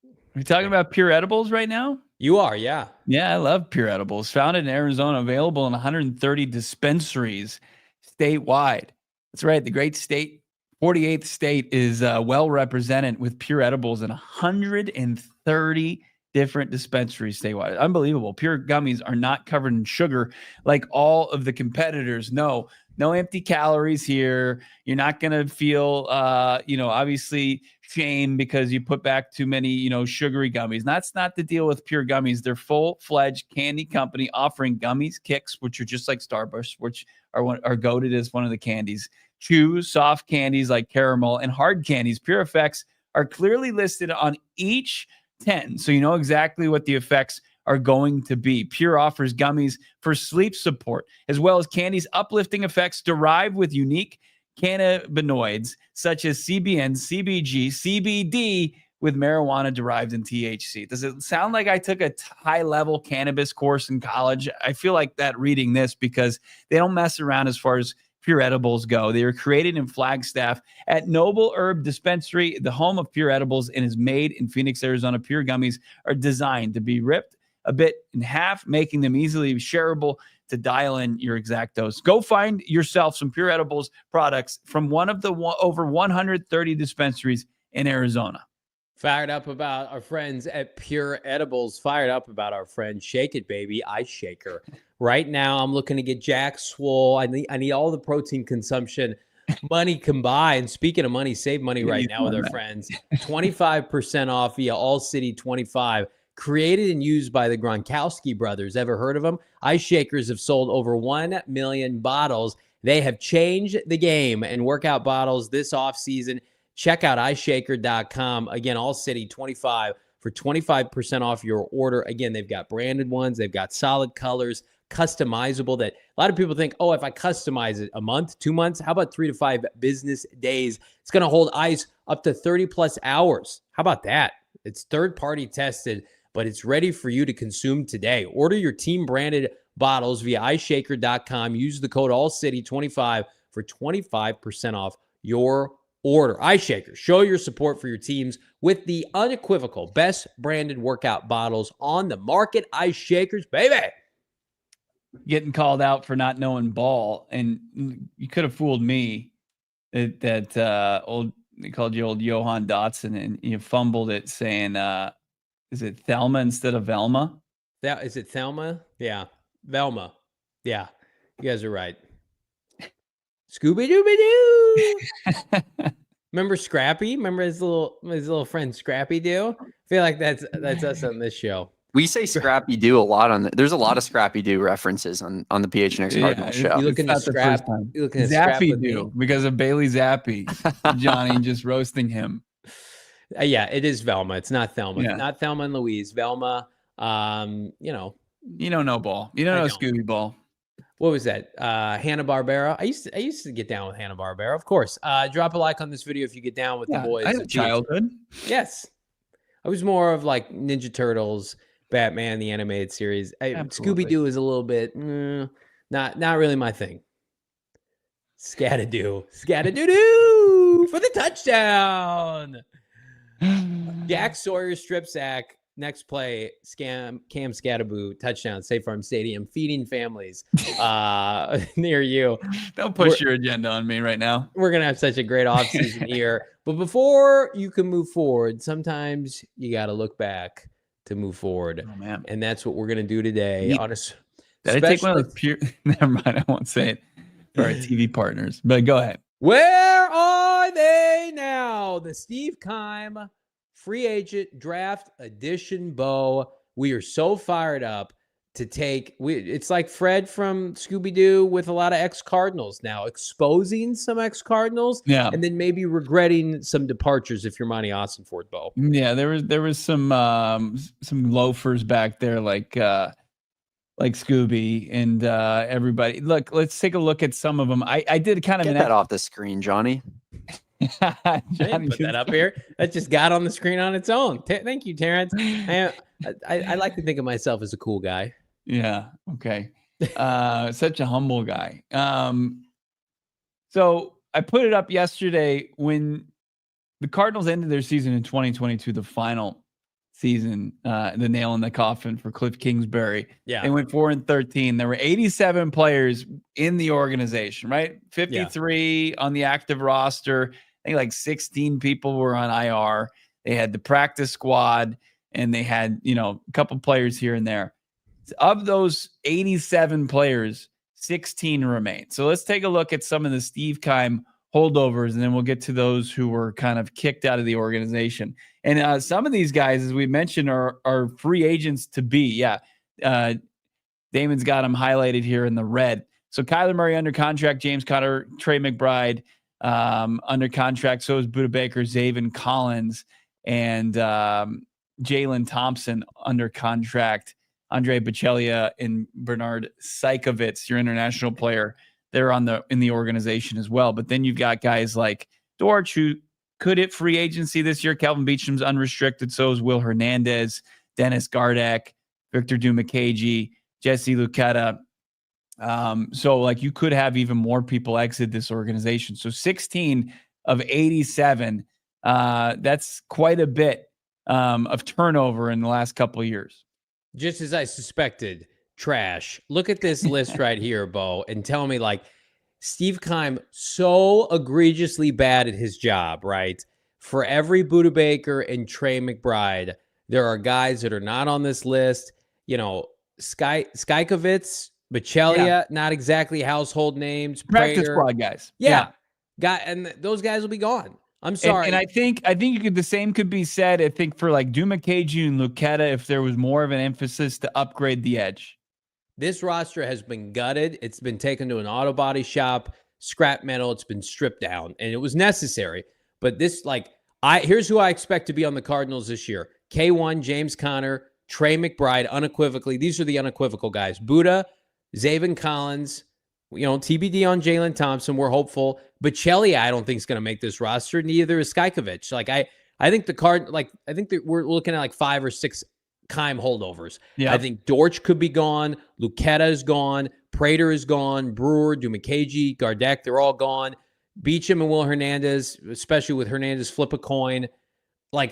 Are you talking about Pure Edibles right now? You are, yeah. Yeah, I love Pure Edibles. Founded in Arizona, available in 130 dispensaries statewide. That's right, the great state 48th state is well represented with pure edibles in 130 different dispensaries statewide. Unbelievable. Pure gummies are not covered in sugar like all of the competitors. No empty calories here. You're not going to feel, obviously shame because you put back too many, sugary gummies. That's not the deal with Pure Gummies. They're full-fledged candy company offering gummies, kicks, which are just like Starburst, which are goated as one of the candies. Chews, soft candies like caramel, and hard candies. Pure Effects are clearly listed on each 10, so you know exactly what the effects are going to be. Pure offers gummies for sleep support, as well as candies uplifting effects derived with unique cannabinoids such as CBN, CBG, CBD with marijuana derived in THC. Does it sound like I took a high-level cannabis course in college? I feel like that reading this because they don't mess around as far as Pure Edibles go. They were created in Flagstaff at Noble Herb Dispensary, the home of Pure Edibles, and is made in Phoenix, Arizona. Pure Gummies are designed to be ripped a bit in half, making them easily shareable to dial in your exact dose. Go find yourself some Pure Edibles products from one of the over 130 dispensaries in Arizona. Fired up about our friends at Pure Edibles. Fired up about our friend Shake It Baby Ice Shaker. Right now, I'm looking to get jack swole. I need all the protein consumption money combined. Speaking of money, save money right now with our friends. 25% off via ALLCITY 25. Created and used by the Gronkowski brothers. Ever heard of them? Ice Shakers have sold over 1 million bottles. They have changed the game and workout bottles this offseason. Check out iceshaker.com. Again, ALLCITY 25 for 25% off your order. Again, they've got branded ones. They've got solid colors, customizable that a lot of people think, oh, if I customize it a month, 2 months, how about 3 to 5 business days? It's going to hold ice up to 30 plus hours. How about that? It's third-party tested, but it's ready for you to consume today. Order your team-branded bottles via iceshaker.com. Use the code ALLCITY25 for 25% off your order. Ice Shaker, show your support for your teams with the unequivocal best branded workout bottles on the market. Ice Shakers, baby. Getting called out for not knowing ball, and you could have fooled me they called you old Johan Dotson, and you fumbled it saying, is it Thelma instead of Velma? Is it Thelma? Yeah. Velma. Yeah. You guys are right. Scooby-Dooby-Doo. Remember Scrappy? Remember his little friend Scrappy Doo? I feel like that's us on this show. We say Scrappy Doo a lot there's a lot of Scrappy Doo references on the PHNX Cardinals show. You look in the scrap. You look in the Zappy Doo because of Bailey Zappi. Johnny just roasting him. Yeah, it is Velma. It's not Thelma. Yeah. Not Thelma and Louise. Velma. You don't know ball. You don't know Scooby Ball. What was that? Hanna-Barbera. I used to get down with Hanna-Barbera, of course. Drop a like on this video if you get down with the boys. I had a childhood. Yes. I was more of like Ninja Turtles, Batman, the animated series. Scooby-Doo is a little bit not really my thing. Scatadoo for the touchdown. Jack Sawyer strip sack. Next play, Cam Scattaboo, touchdown, State Farm Stadium, feeding families near you. Don't push your agenda on me right now. We're going to have such a great offseason here. But before you can move forward, sometimes you got to look back to move forward. Oh, man. And that's what we're going to do today. Did I take one of those pure? Never mind. I won't say it for our TV partners, but go ahead. Where are they now? The Steve Keim free agent draft edition bow. We are so fired up to take. It's like Fred from Scooby-Doo with a lot of ex-Cardinals now, exposing some ex-Cardinals, and then maybe regretting some departures if you're Monti Ossenfort, Bo. Yeah, there was some loafers back there like Scooby and everybody. Look, let's take a look at some of them. I did kind of get that off the screen, Johnny. Johnny put that up here. That just got on the screen on its own. Thank you, Terrence. I like to think of myself as a cool guy. Yeah. Okay. Such a humble guy. So I put it up yesterday when the Cardinals ended their season in 2022, the final season, the nail in the coffin for Cliff Kingsbury. Yeah. They went 4-13. There were 87 players in the organization, right? 53 on the active roster. I think like 16 people were on IR. They had the practice squad, and they had, a couple players here and there. Of those 87 players, 16 remain. So let's take a look at some of the Steve Keim holdovers, and then we'll get to those who were kind of kicked out of the organization. And some of these guys, as we mentioned, are free agents to be. Yeah. Damon's got them highlighted here in the red. So Kyler Murray under contract, James Conner, Trey McBride under contract. So is Budda Baker, Zaven Collins, and Jalen Thompson under contract. Andre Bocellia and Bernard Saikovitz, your international player, they're in the organization as well. But then you've got guys like Dortch, who could hit free agency this year. Calvin Beacham's unrestricted. So is Will Hernandez, Dennis Gardeck, Victor Dumakaji, Jesse Luketa. So like you could have even more people exit this organization. So 16 of 87. That's quite a bit of turnover in the last couple of years. Just as I suspected, trash. Look at this list right here, Bo, and tell me, like, Steve Keim so egregiously bad at his job, right? For every Budda Baker and Trey McBride, there are guys that are not on this list. Skykovitz, Bocellia, not exactly household names. Practice squad guys. Yeah. And those guys will be gone. I'm sorry. And I think the same could be said, I think, for like Dumakaji and Luketa, if there was more of an emphasis to upgrade the edge. This roster has been gutted. It's been taken to an auto body shop, scrap metal. It's been stripped down, and it was necessary. But this, here's who I expect to be on the Cardinals this year. K1, James Conner, Trey McBride, unequivocally. These are the unequivocal guys. Budda, Zaven Collins, TBD on Jalen Thompson. We're hopeful. Bocellia, I don't think is going to make this roster. Neither is Skykovitz. I think I think that we're looking at 5 or 6 Keim holdovers. Yeah. I think Dortch could be gone. Luketa is gone. Prater is gone. Brewer, Dumakaji, Gardeck, they're all gone. Beacham and Will Hernandez, especially with Hernandez, flip a coin. I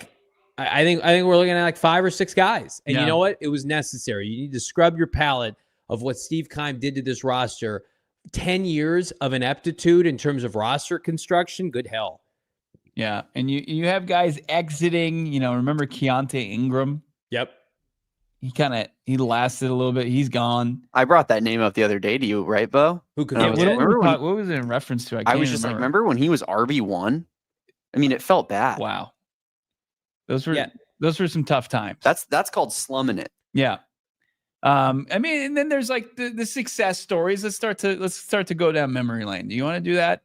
think we're looking at 5 or 6 guys. And you know what? It was necessary. You need to scrub your palate of what Steve Keim did to this roster. 10 years of ineptitude in terms of roster construction. Good hell. Yeah. And you have guys exiting, remember Keontae Ingram? Yep. He lasted a little bit. He's gone. I brought that name up the other day to you, right, Bo? Who could what was it in reference to? I was just remember when he was RB1? I mean, it felt bad. Wow. Those were some tough times. That's called slumming it. Yeah. And then there's the success stories. Let's start to go down memory lane. Do you want to do that?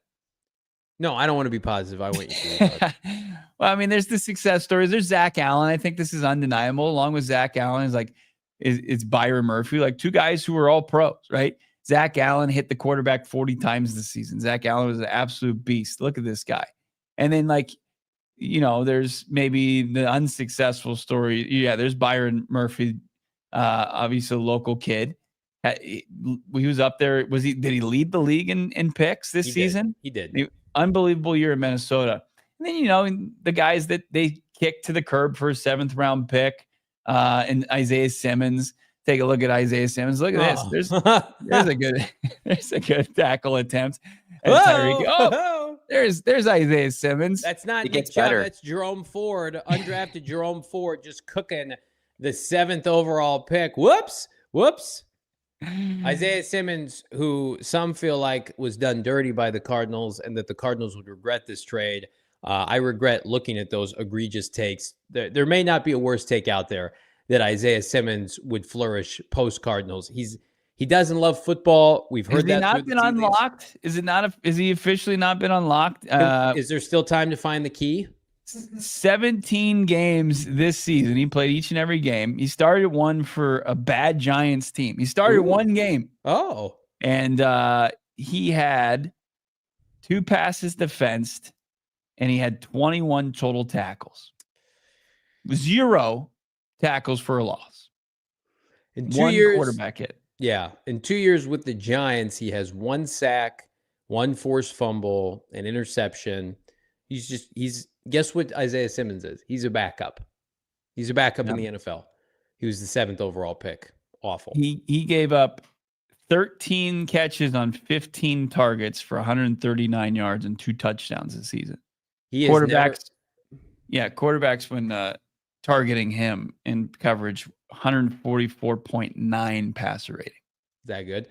No, I don't want to be positive. I want you to. Well, there's the success stories. There's Zach Allen. I think this is undeniable. Along with Zach Allen is Byron Murphy, 2 guys who were all pros, right? Zach Allen hit the quarterback 40 times this season. Zach Allen was an absolute beast. Look at this guy. And then there's maybe the unsuccessful story. Yeah, there's Byron Murphy. Obviously a local kid. He was up there. Did he lead the league in picks this season? He did. Unbelievable year in Minnesota. And then, the guys that they kicked to the curb for a 7th round pick, and Isaiah Simmons. Take a look at Isaiah Simmons. Look at this. There's a good tackle attempt. There's Isaiah Simmons. That's not Nick Chubb. That's Jerome Ford, undrafted Jerome Ford, just cooking the 7th overall pick. Whoops. Isaiah Simmons, who some feel like was done dirty by the Cardinals and that the Cardinals would regret this trade. I regret looking at those egregious takes. There may not be a worse take out there that Isaiah Simmons would flourish post-Cardinals. He doesn't love football. We've heard that. Has he not been unlocked? Is he officially not been unlocked? Is there still time to find the key? 17 games this season. He played each and every game. He started one for a bad Giants team. He started one game. Oh. And he had 2 passes defensed, and he had 21 total tackles. 0 tackles for a loss. In 2 years, quarterback hit. Yeah. In 2 years with the Giants, he has 1 sack, 1 forced fumble, an interception. Guess what Isaiah Simmons is? He's a backup. He's a backup in the NFL. He was the 7th overall pick. Awful. He gave up 13 catches on 15 targets for 139 yards and 2 touchdowns this season. Quarterbacks when targeting him in coverage, 144.9 passer rating. Is that good?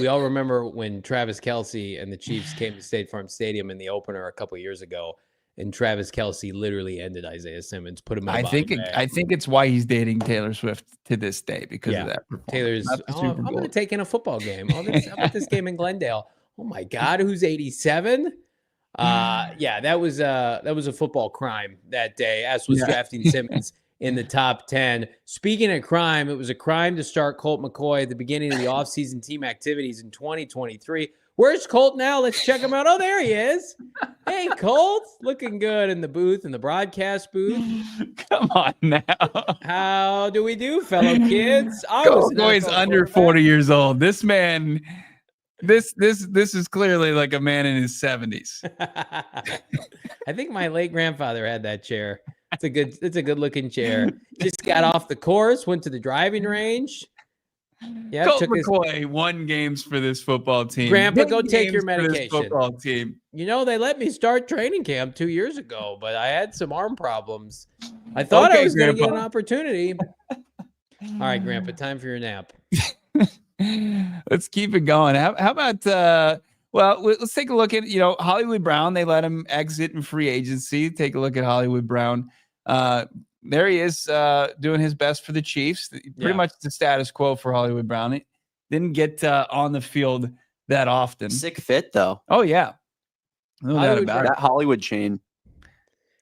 We all remember when Travis Kelce and the Chiefs came to State Farm Stadium in the opener a couple of years ago, and Travis Kelce literally ended Isaiah Simmons, put him in a body bag. I think it's why he's dating Taylor Swift to this day because of that performance. Taylor's, I'm going to take in a football game. How about this game in Glendale? Oh my God, who's 87? That was a football crime that day, as was drafting Simmons in the top 10. Speaking of crime, it was a crime to start Colt McCoy at the beginning of the offseason team activities in 2023. Where's Colt now? Let's check him out. Oh, there he is. Hey, Colt. Looking good in the booth, in the broadcast booth. Come on now. How do we do, fellow kids? Colt McCoy's under 40 years old. This man, this is clearly like a man in his 70s. I think my late grandfather had that chair. It's a good looking chair. Just got off the course, went to the driving range. Yeah, Colt McCoy won games for this football team. Grandpa, go take your medication. Football team. You know, they let me start training camp 2 years ago, but I had some arm problems. I thought I was going to get an opportunity. All right, Grandpa, time for your nap. Let's keep it going. How about let's take a look at, Hollywood Brown. They let him exit in free agency. Take a look at Hollywood Brown. There he is doing his best for the Chiefs. Pretty much the status quo for Hollywood Brown. He didn't get on the field that often. Sick fit, though. Oh, yeah. No doubt about it. That Hollywood chain.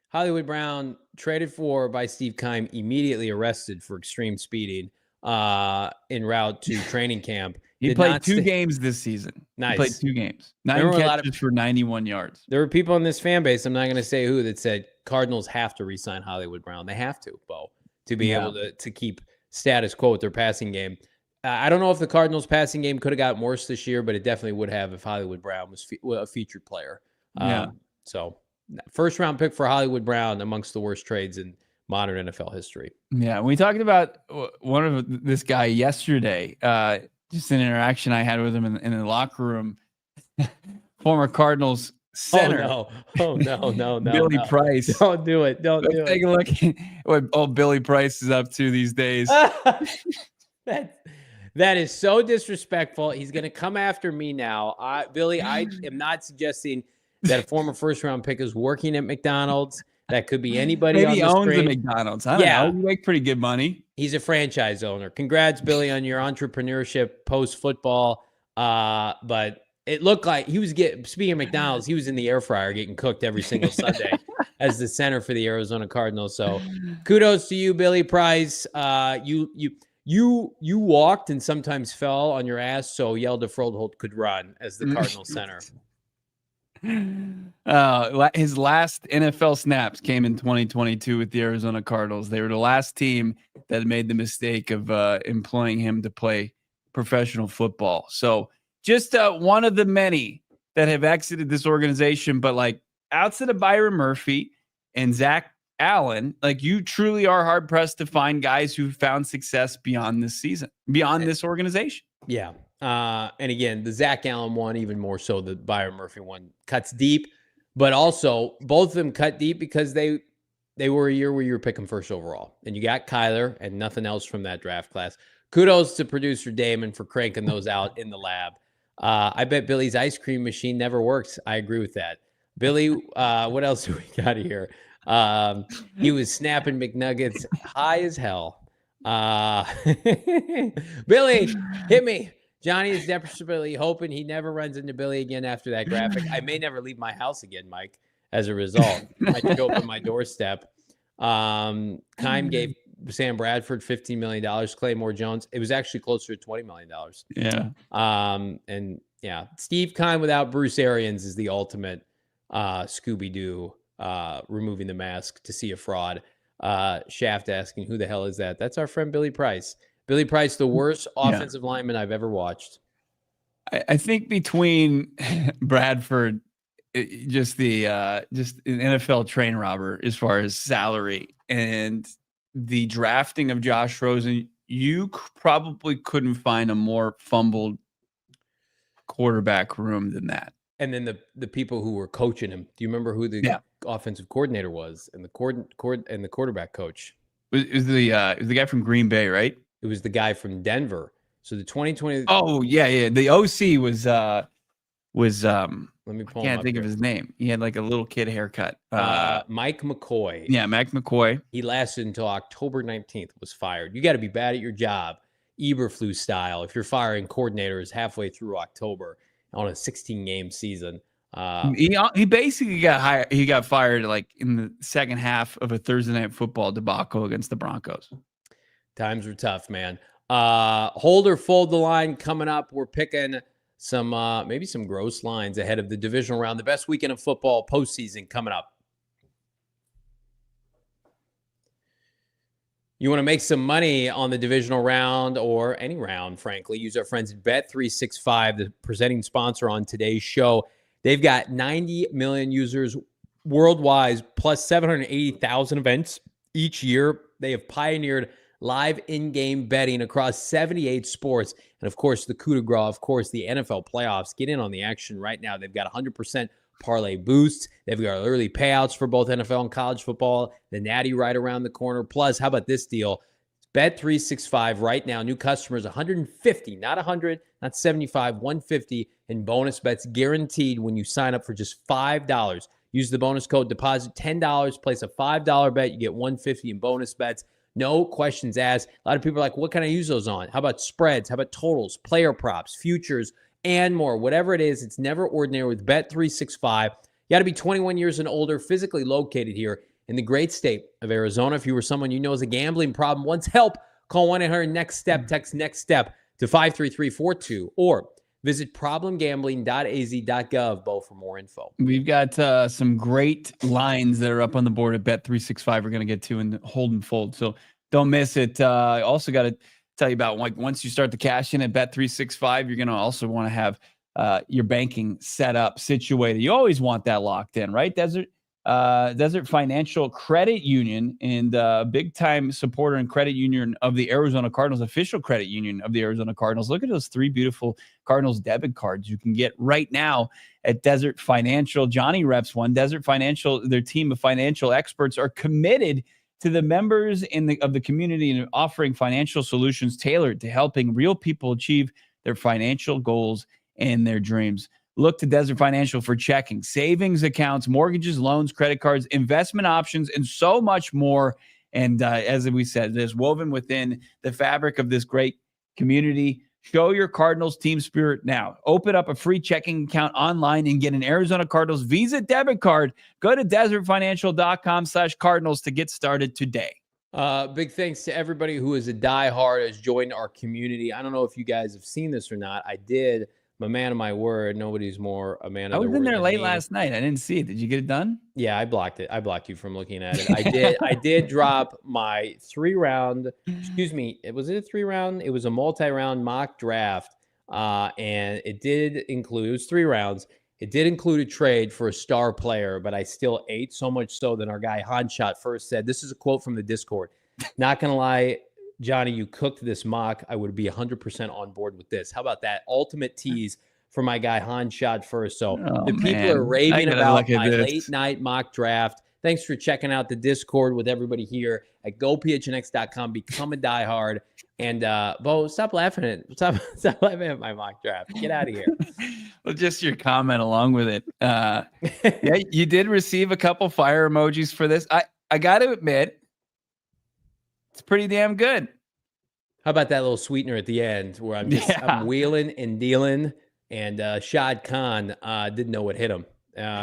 Hollywood Brown, traded for by Steve Keim, immediately arrested for extreme speeding en route to training camp. He played 2 games this season. Nice. He played 2 games. 9 catches for 91 yards. There were people in this fan base, I'm not going to say who, that said Cardinals have to re-sign Hollywood Brown. They have to, Bo, to be able to keep status quo with their passing game. I don't know if the Cardinals' passing game could have gotten worse this year, but it definitely would have if Hollywood Brown was a featured player. So, first-round pick for Hollywood Brown amongst the worst trades in modern NFL history. Yeah, we talked about one of this guy yesterday. Just an interaction I had with him in the locker room. Former Cardinals center. Oh no. Billy Price. Don't do it. Let's take a look at what old Billy Price is up to these days. That is so disrespectful. He's going to come after me now. Billy, I am not suggesting that a former first-round pick is working at McDonald's. That could be anybody. Maybe he owns a McDonald's. I don't know. You make pretty good money. He's a franchise owner. Congrats, Billy, on your entrepreneurship post-football. But it looked like he was speaking of McDonald's, he was in the air fryer getting cooked every single Sunday as the center for the Arizona Cardinals. So kudos to you, Billy Price. You walked and sometimes fell on your ass, so Yelda Froholt could run as the Cardinals center. His last NFL snaps came in 2022 with the Arizona Cardinals. They were the last team that made the mistake of employing him to play professional football. So just one of the many that have exited this organization. But like outside of Byron Murphy and Zach Allen, like you truly are hard pressed to find guys who found success beyond this season, beyond this organization. Yeah. And again, the Zach Allen one, even more so the Byron Murphy one, cuts deep, but also both of them cut deep because they were a year where you were picking first overall and you got Kyler and nothing else from that draft class. Kudos to producer Damon for cranking those out in the lab. I bet Billy's ice cream machine never works. I agree with that. Billy, what else do we got here? He was snapping McNuggets high as hell. Billy, hit me. Johnny is desperately hoping he never runs into Billy again after that graphic. I may never leave my house again, Mike, as a result. I should open my doorstep. Keim gave Sam Bradford $15 million. Claymore Jones, it was actually closer to $20 million. Yeah. Steve Keim without Bruce Arians is the ultimate Scooby-Doo, removing the mask to see a fraud. Shaft asking, who the hell is that? That's our friend Billy Price. Billy Price, the worst offensive lineman I've ever watched. I think between Bradford, just an NFL train robber as far as salary, and the drafting of Josh Rosen, you probably couldn't find a more fumbled quarterback room than that. And then the people who were coaching him. Do you remember who the offensive coordinator was and the quarterback coach? It was the guy from Green Bay, right? It was the guy from Denver. So the 2020. Oh yeah. The OC was let me pull I can't think of his name. He had like a little kid haircut. Mike McCoy. Yeah, Mike McCoy. He lasted until October 19th, was fired. You got to be bad at your job, Eberflus style, if you're firing coordinators halfway through October on a 16-game season. He basically got hired. He got fired like in the second half of a Thursday Night Football debacle against the Broncos. Times were tough, man. Hold or fold the line coming up. We're picking some maybe some gross lines ahead of the divisional round. The best weekend of football postseason coming up. You want to make some money on the divisional round or any round, frankly, use our friends at Bet365, the presenting sponsor on today's show. They've got 90 million users worldwide, plus 780,000 events each year. They have pioneered live in-game betting across 78 sports. And, of course, the coup de grace, of course, the NFL playoffs. Get in on the action right now. They've got 100% parlay boosts. They've got early payouts for both NFL and college football. The Natty right around the corner. Plus, how about this deal? Bet365 right now. New customers, 150, not 100, not 75, 150 in bonus bets guaranteed when you sign up for just $5. Use the bonus code deposit $10. Place a $5 bet. You get 150 in bonus bets. No questions asked. A lot of people are like, what can I use those on? How about spreads? How about totals, player props, futures, and more? Whatever it is, it's never ordinary with Bet365. You got to be 21 years and older, physically located here in the great state of Arizona. If you were someone you know has a gambling problem, wants help, call 1-800-NEXT-STEP. Text NEXT STEP to 53342 or visit problemgambling.az.gov, Bo, for more info. We've got some great lines that are up on the board at Bet365 we're going to get to in the hold and fold. So don't miss it. I also got to tell you about, like, once you start to cash in at Bet365, you're going to also want to have your banking set up, situated. You always want that locked in, right? Desert Financial Credit Union, and big time supporter and credit union of the Arizona Cardinals, official credit union of the Arizona Cardinals. Look at those three beautiful Cardinals debit cards you can get right now at Desert Financial. Johnny reps one. Desert Financial, their team of financial experts, are committed to the members of the community and offering financial solutions tailored to helping real people achieve their financial goals and their dreams. Look to Desert Financial for checking, savings accounts, mortgages, loans, credit cards, investment options, and so much more. And as we said, it's woven within the fabric of this great community. Show your Cardinals team spirit now. Open up a free checking account online and get an Arizona Cardinals Visa debit card. Go to desertfinancial.com/Cardinals to get started today. Big thanks to everybody who is a diehard, has joined our community. I don't know if you guys have seen this or not. I did. I'm a man of my word. Nobody's more a man of their word. I was in there late last night. I didn't see it. Did you get it done? Yeah, I blocked it. I blocked you from looking at it. I did drop my 3-round, excuse me, was it a 3-round? It was a multi-round mock draft. And it did include, it was 3 rounds. It did include a trade for a star player, but I still ate, so much so that our guy Hanshot first said, this is a quote from the Discord. Not going to lie, Johnny, you cooked this mock. I would be 100% on board with this. How about that? Ultimate tease for my guy Hanshot first. So the people are raving about my late night mock draft. Thanks for checking out the Discord with everybody here at gophnx.com. Become a diehard. And Bo, stop laughing at my mock draft. Get out of here. Well, just your comment along with it. Yeah, you did receive a couple fire emojis for this. I got to admit, it's pretty damn good. How about that little sweetener at the end where I'm wheeling and dealing, and Shad Khan didn't know what hit him.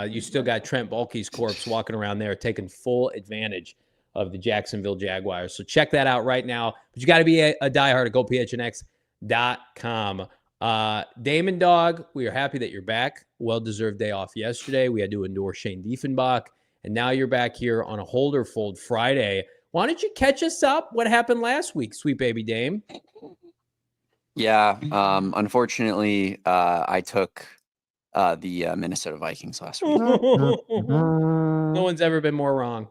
You still got Trent Baalke's corpse walking around there taking full advantage of the Jacksonville Jaguars. So check that out right now. But you got to be a diehard at gophnx.com. Damon, Dawg, we are happy that you're back. Well-deserved day off yesterday. We had to endure Shane Diefenbach, and now you're back here on a Hold or Fold Friday. Why don't you catch us up? What happened last week, sweet baby Dame? Yeah, unfortunately, I took the Minnesota Vikings last week. No one's ever been more wrong.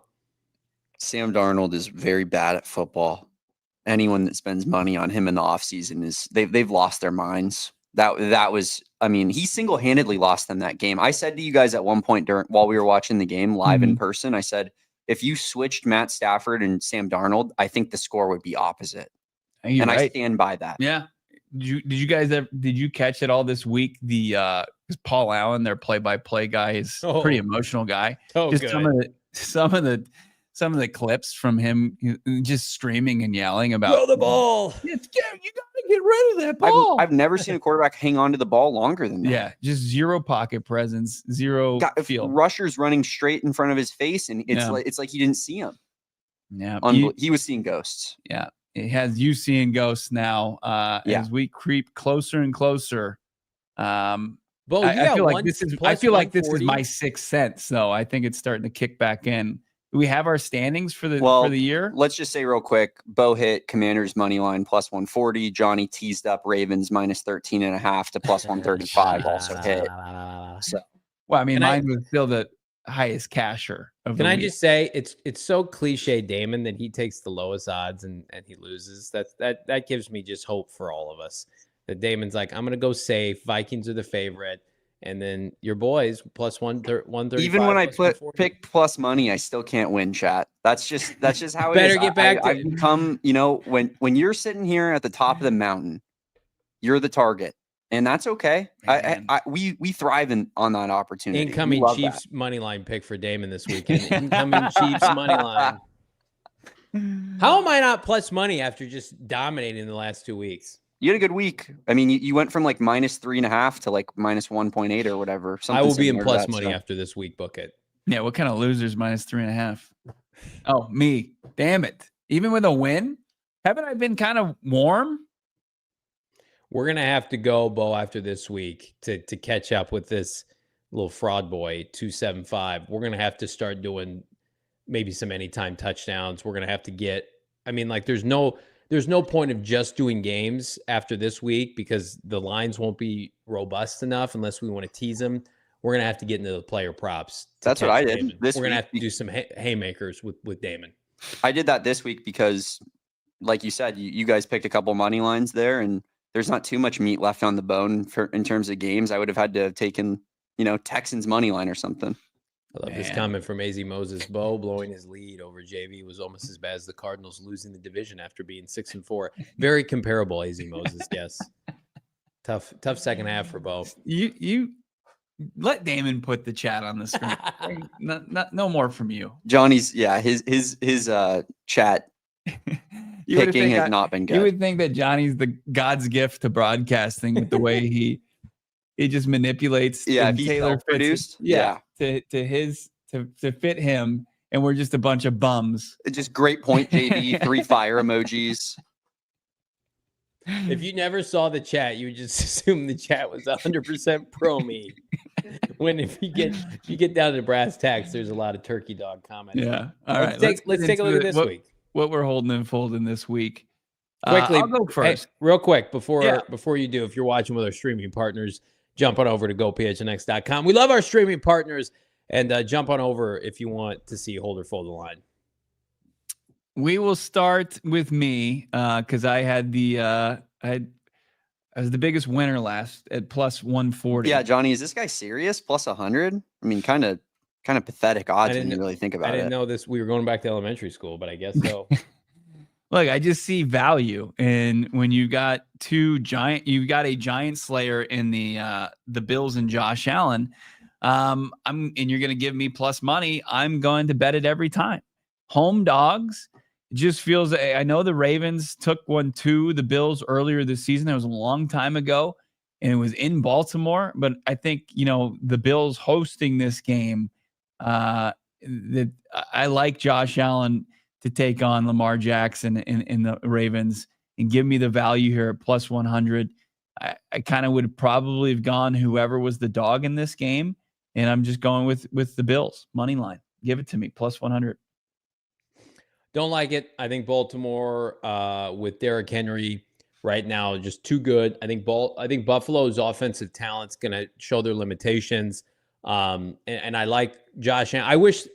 Sam Darnold is very bad at football. Anyone that spends money on him in the offseason they've lost their minds. That was, I mean, he single-handedly lost them that game. I said to you guys at one point while we were watching the game live in person, I said, if you switched Matt Stafford and Sam Darnold, I think the score would be opposite. And I stand by that. Yeah. Did you catch it all this week? The Paul Allen, their play-by-play guy, is a pretty emotional guy. Just good. Some of the clips from him just screaming and yelling about throw the ball. You gotta get rid of that ball. I've never seen a quarterback hang on to the ball longer than that. Yeah, just zero pocket presence, zero feel. Rushers running straight in front of his face, and it's like he didn't see him. Yeah, he was seeing ghosts. Yeah, it has you seeing ghosts now. As we creep closer and closer. I feel like this is my sixth sense, though. I think it's starting to kick back in. Do we have our standings for the year? Let's just say real quick, Bo hit Commanders money line plus 140. Johnny teased up Ravens minus 13.5 to plus 135 also hit. So, well, I mean, mine was still the highest casher of the week. Can I just say it's so cliche, Damon, that he takes the lowest odds and he loses. That gives me just hope for all of us. That Damon's like, I'm gonna go safe. Vikings are the favorite. And then your boys plus 135. Even when I pick plus money, I still can't win, chat. That's just how it Better is. Get back to I've become, when you're sitting here at the top of the mountain, you're the target. And that's okay. We thrive on that opportunity. Incoming Chiefs money line pick for Damon this weekend. Incoming Chiefs money line. How am I not plus money after just dominating the last 2 weeks? You had a good week. I mean, you went from like minus 3.5 to like minus 1.8 or whatever. I will be in plus money after this week. Book it. Yeah. What kind of losers minus 3.5? Oh, me. Damn it. Even with a win, haven't I been kind of warm? We're going to have to go, Bo, after this week to catch up with this little fraud boy, 275. We're going to have to start doing maybe some anytime touchdowns. We're going to have to get, I mean, like there's no point of just doing games after this week because the lines won't be robust enough unless we want to tease them. We're going to have to get into the player props. That's what I did. Damon. We're going to have to do some haymakers with Damon. I did that this week because, like you said, you guys picked a couple money lines there, and there's not too much meat left on the bone in terms of games. I would have had to have taken, Texans money line or something. I love this comment from AZ Moses. Bo blowing his lead over JV was almost as bad as the Cardinals losing the division after being 6-4. Very comparable, AZ Moses. Yes. Tough second half for Bo. You let Damon put the chat on the screen. No more from you. Johnny's his chat picking has not been good. You would think that Johnny's the God's gift to broadcasting with the way he just manipulates. Yeah, Taylor produced. Yeah. To fit him, and we're just a bunch of bums. Just great point, JD. 3 fire emojis. If you never saw the chat, you would just assume the chat was 100% pro me. If you get down to brass tacks, there's a lot of turkey dog comments. Yeah. All right. Let's take a look at this week. What we're holding and folding this week. Quickly, I'll go first. Hey, real quick before you do, if you're watching with our streaming partners, jump on over to gophnx.com. We love our streaming partners, and jump on over if you want to see hold or fold the line. We will start with me because I had I was the biggest winner last at plus 140. Yeah, Johnny, is this guy serious? Plus 100? I mean, kind of pathetic odds when you really think about it. I didn't know this. We were going back to elementary school, but I guess so. Look, I just see value, and when you got a giant slayer in the Bills and Josh Allen, and you're going to give me plus money. I'm going to bet it every time. Home dogs. It just feels. I know the Ravens took one to the Bills earlier this season. That was a long time ago, and it was in Baltimore. But I think the Bills hosting this game. That I like Josh Allen to take on Lamar Jackson in the Ravens and give me the value here at plus 100. I kind of would probably have gone whoever was the dog in this game, and I'm just going with the Bills money line. Give it to me plus 100. Don't like it. I think Baltimore with Derrick Henry right now just too good. I think Buffalo's offensive talent's going to show their limitations. And I like Josh. I wish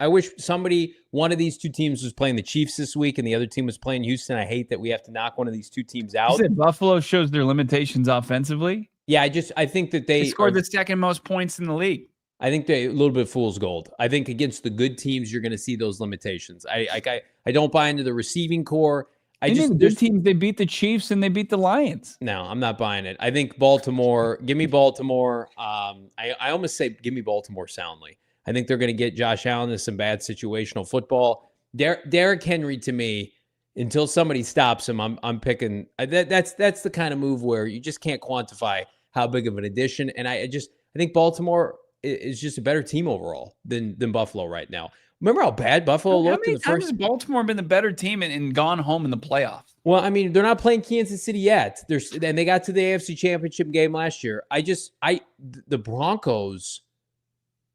one of these two teams was playing the Chiefs this week and the other team was playing Houston. I hate that we have to knock one of these two teams out. You said Buffalo shows their limitations offensively. Yeah, I think that they scored the second most points in the league. I think they a little bit fool's gold. I think against the good teams, you're going to see those limitations. I don't buy into the receiving core. The good teams, they beat the Chiefs and they beat the Lions. No, I'm not buying it. I think Baltimore, give me Baltimore. I almost say give me Baltimore soundly. I think they're going to get Josh Allen into some bad situational football. Derrick Henry, to me, until somebody stops him, I'm picking. That's the kind of move where you just can't quantify how big of an addition. And I think Baltimore is just a better team overall than Buffalo right now. Remember how bad Buffalo looked in the first? How many times has Baltimore been the better team and gone home in the playoffs? Well, I mean, they're not playing Kansas City yet. And they got to the AFC Championship game last year. The Broncos,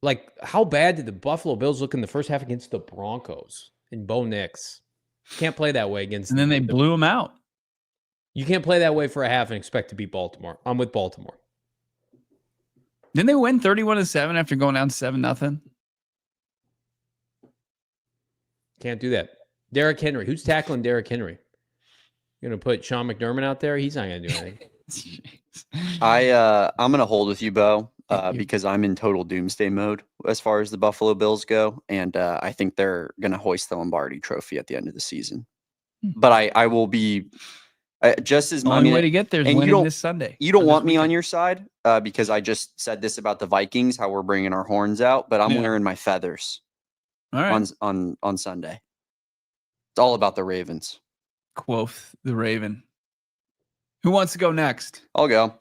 like, how bad did the Buffalo Bills look in the first half against the Broncos and Bo Nix? Can't play that way against. And then they blew them out. You can't play that way for a half and expect to beat Baltimore. I'm with Baltimore. Didn't they win 31-7 after going down 7-0? Can't do that. Derrick Henry. Who's tackling Derrick Henry? You're going to put Sean McDermott out there? He's not going to do anything. I'm going to hold with you, Bo, because I'm in total doomsday mode as far as the Buffalo Bills go. And I think they're going to hoist the Lombardi trophy at the end of the season. But I will be just as only way to get there is winning this Sunday. You don't want me on your side because I just said this about the Vikings, how we're bringing our horns out, but I'm wearing my feathers. All right. On Sunday. It's all about the Ravens. Quoth the Raven. Who wants to go next? I'll go.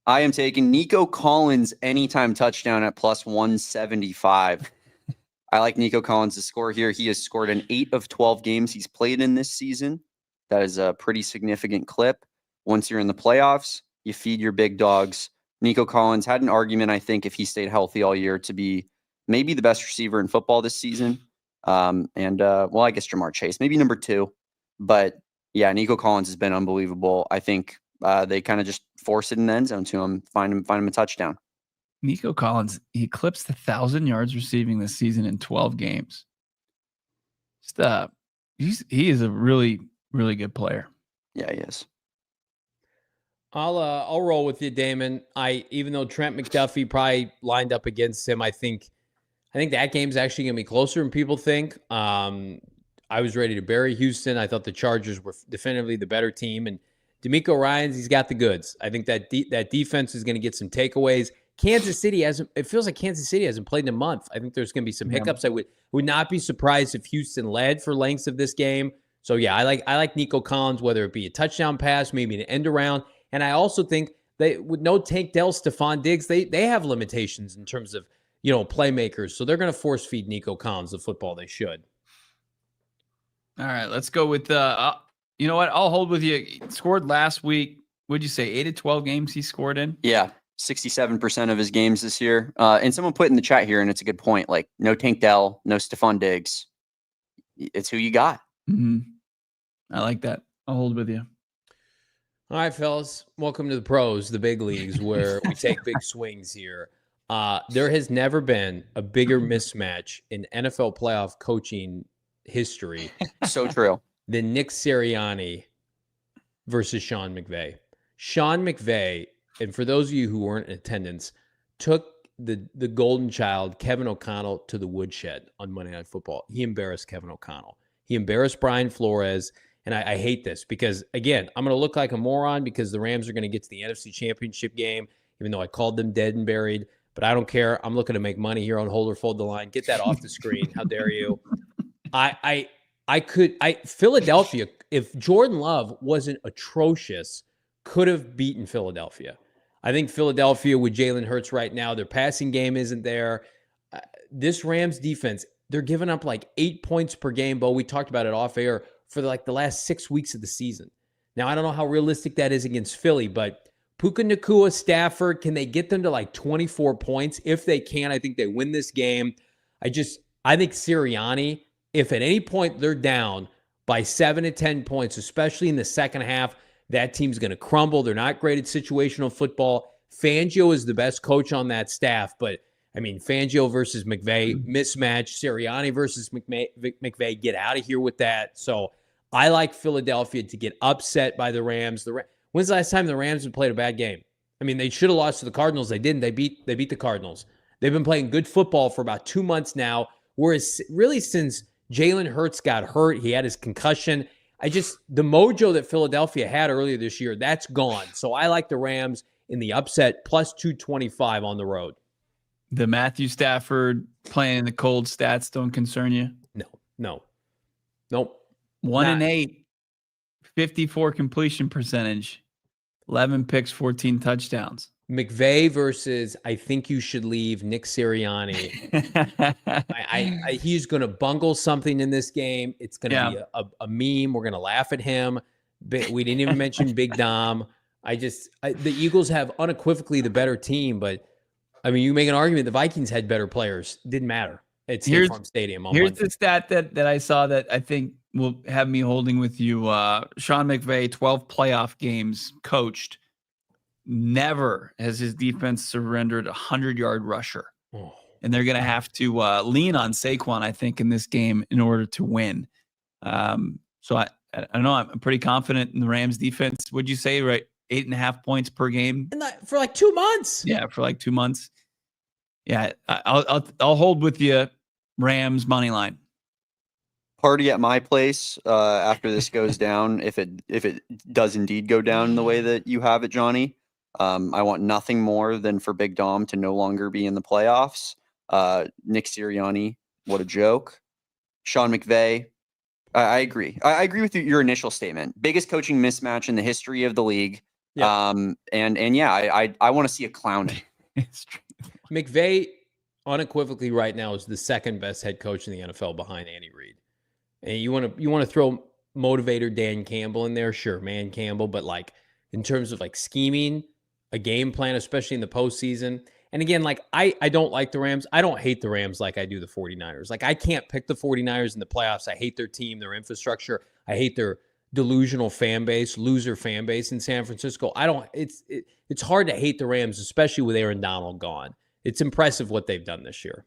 I am taking Nico Collins anytime touchdown at plus 175. I like Nico Collins to score here. He has scored in 8 of 12 games he's played in this season. That is a pretty significant clip. Once you're in the playoffs, you feed your big dogs. Nico Collins had an argument, I think, if he stayed healthy all year, to be maybe the best receiver in football this season. I guess Jamar Chase, maybe number 2. But yeah, Nico Collins has been unbelievable. I think they kind of just force it in the end zone to him, find him a touchdown. Nico Collins, he eclipsed 1,000 yards receiving this season in 12 games. He is a really, really good player. Yeah, he is. I'll roll with you, Damon. Even though Trent McDuffie probably lined up against him, I think that game's actually going to be closer than people think. I was ready to bury Houston. I thought the Chargers were definitively the better team. And D'Amico Ryans, he's got the goods. I think that defense is going to get some takeaways. It feels like Kansas City hasn't played in a month. I think there's going to be some hiccups. I would not be surprised if Houston led for lengths of this game. So, yeah, I like Nico Collins, whether it be a touchdown pass, maybe an end around. And I also think with no Tank Dell, Stephon Diggs, they have limitations in terms of, playmakers. So they're going to force feed Nico Collins the football they should. All right, let's go with you know what? I'll hold with you. He scored last week. What'd you say? 8 of 12 games he scored in? Yeah, 67% of his games this year. And someone put in the chat here, and it's a good point. Like, no Tank Dell, no Stephon Diggs. It's who you got. Mm-hmm. I like that. I'll hold with you. All right, fellas. Welcome to the pros, the big leagues, where we take big swings here. There has never been a bigger mismatch in NFL playoff coaching history. So true. Than Nick Sirianni versus Sean McVay. Sean McVay, and for those of you who weren't in attendance, took the golden child, Kevin O'Connell, to the woodshed on Monday Night Football. He embarrassed Kevin O'Connell. He embarrassed Brian Flores. And I hate this because, again, I'm going to look like a moron because the Rams are going to get to the NFC Championship game, even though I called them dead and buried. But I don't care. I'm looking to make money here on Hold or Fold the Line. Get that off the screen. How dare you? Philadelphia, if Jordan Love wasn't atrocious, could have beaten Philadelphia. I think Philadelphia with Jalen Hurts right now, their passing game isn't there. This Rams defense, they're giving up like 8 points per game, Bo. We talked about it off air for the last 6 weeks of the season. Now, I don't know how realistic that is against Philly, but Puka Nacua, Stafford, can they get them to like 24 points? If they can, I think they win this game. I think Sirianni, if at any point they're down by 7 to 10 points, especially in the second half, that team's going to crumble. They're not great at situational football. Fangio is the best coach on that staff, but I mean, Fangio versus McVay, mismatch. Sirianni versus McVay, get out of here with that. So I like Philadelphia to get upset by the Rams. When's the last time the Rams have played a bad game? I mean, they should have lost to the Cardinals. They didn't. They beat the Cardinals. They've been playing good football for about 2 months now, whereas really since Jalen Hurts got hurt, he had his concussion. The mojo that Philadelphia had earlier this year, that's gone. So I like the Rams in the upset, plus 225 on the road. The Matthew Stafford playing in the cold stats don't concern you? No. Nope. 1-8, 54 completion percentage, 11 picks, 14 touchdowns. McVay versus I think you should leave Nick Sirianni. He's going to bungle something in this game. It's going to be a meme. We're going to laugh at him. We didn't even mention Big Dom. The Eagles have unequivocally the better team, but I mean, you make an argument the Vikings had better players. Didn't matter. It's State Farm Stadium. Here's the stat that I saw that I think will have me holding with you. Sean McVay, 12 playoff games coached. Never has his defense surrendered a 100-yard rusher. Oh. And they're going to have to lean on Saquon, I think, in this game in order to win. So I don't know. I'm pretty confident in the Rams defense. Would you say, right? 8.5 points per game for like 2 months. Yeah, for like 2 months. Yeah, I'll hold with you. Rams money line. Party at my place after this goes down. If it does indeed go down the way that you have it, Johnny. I want nothing more than for Big Dom to no longer be in the playoffs. Nick Sirianni, what a joke. Sean McVay, I agree. I agree with your initial statement. Biggest coaching mismatch in the history of the league. Yeah. I want to see a clowning. McVay unequivocally right now is the second best head coach in the NFL behind Andy Reid. And you want to throw motivator Dan Campbell in there, sure, man Campbell, but like in terms of like scheming a game plan, especially in the postseason. And again, like I don't like the Rams. I don't hate the Rams like I do the 49ers. Like I can't pick the 49ers in the playoffs. I hate their team, their infrastructure. I hate their delusional fan base, loser fan base in San Francisco. It's hard to hate the Rams, especially with Aaron Donald gone. It's impressive what they've done this year.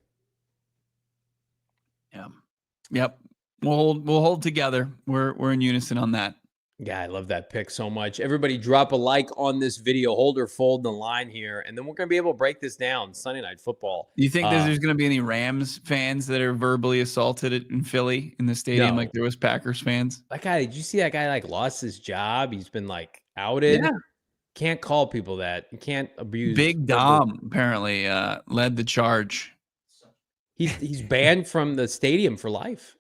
Yeah. Yep. We'll hold together. We're in unison on that. Yeah, I love that pick so much. Everybody drop a like on this video. Hold or fold the line here, and then we're going to be able to break this down. Sunday Night Football. Do you think there's going to be any Rams fans that are verbally assaulted in Philly in the stadium like there was Packers fans? That guy, did you see that guy like lost his job? He's been like outed. Yeah. Can't call people that. You can't abuse. Big Dom apparently led the charge. He's banned from the stadium for life.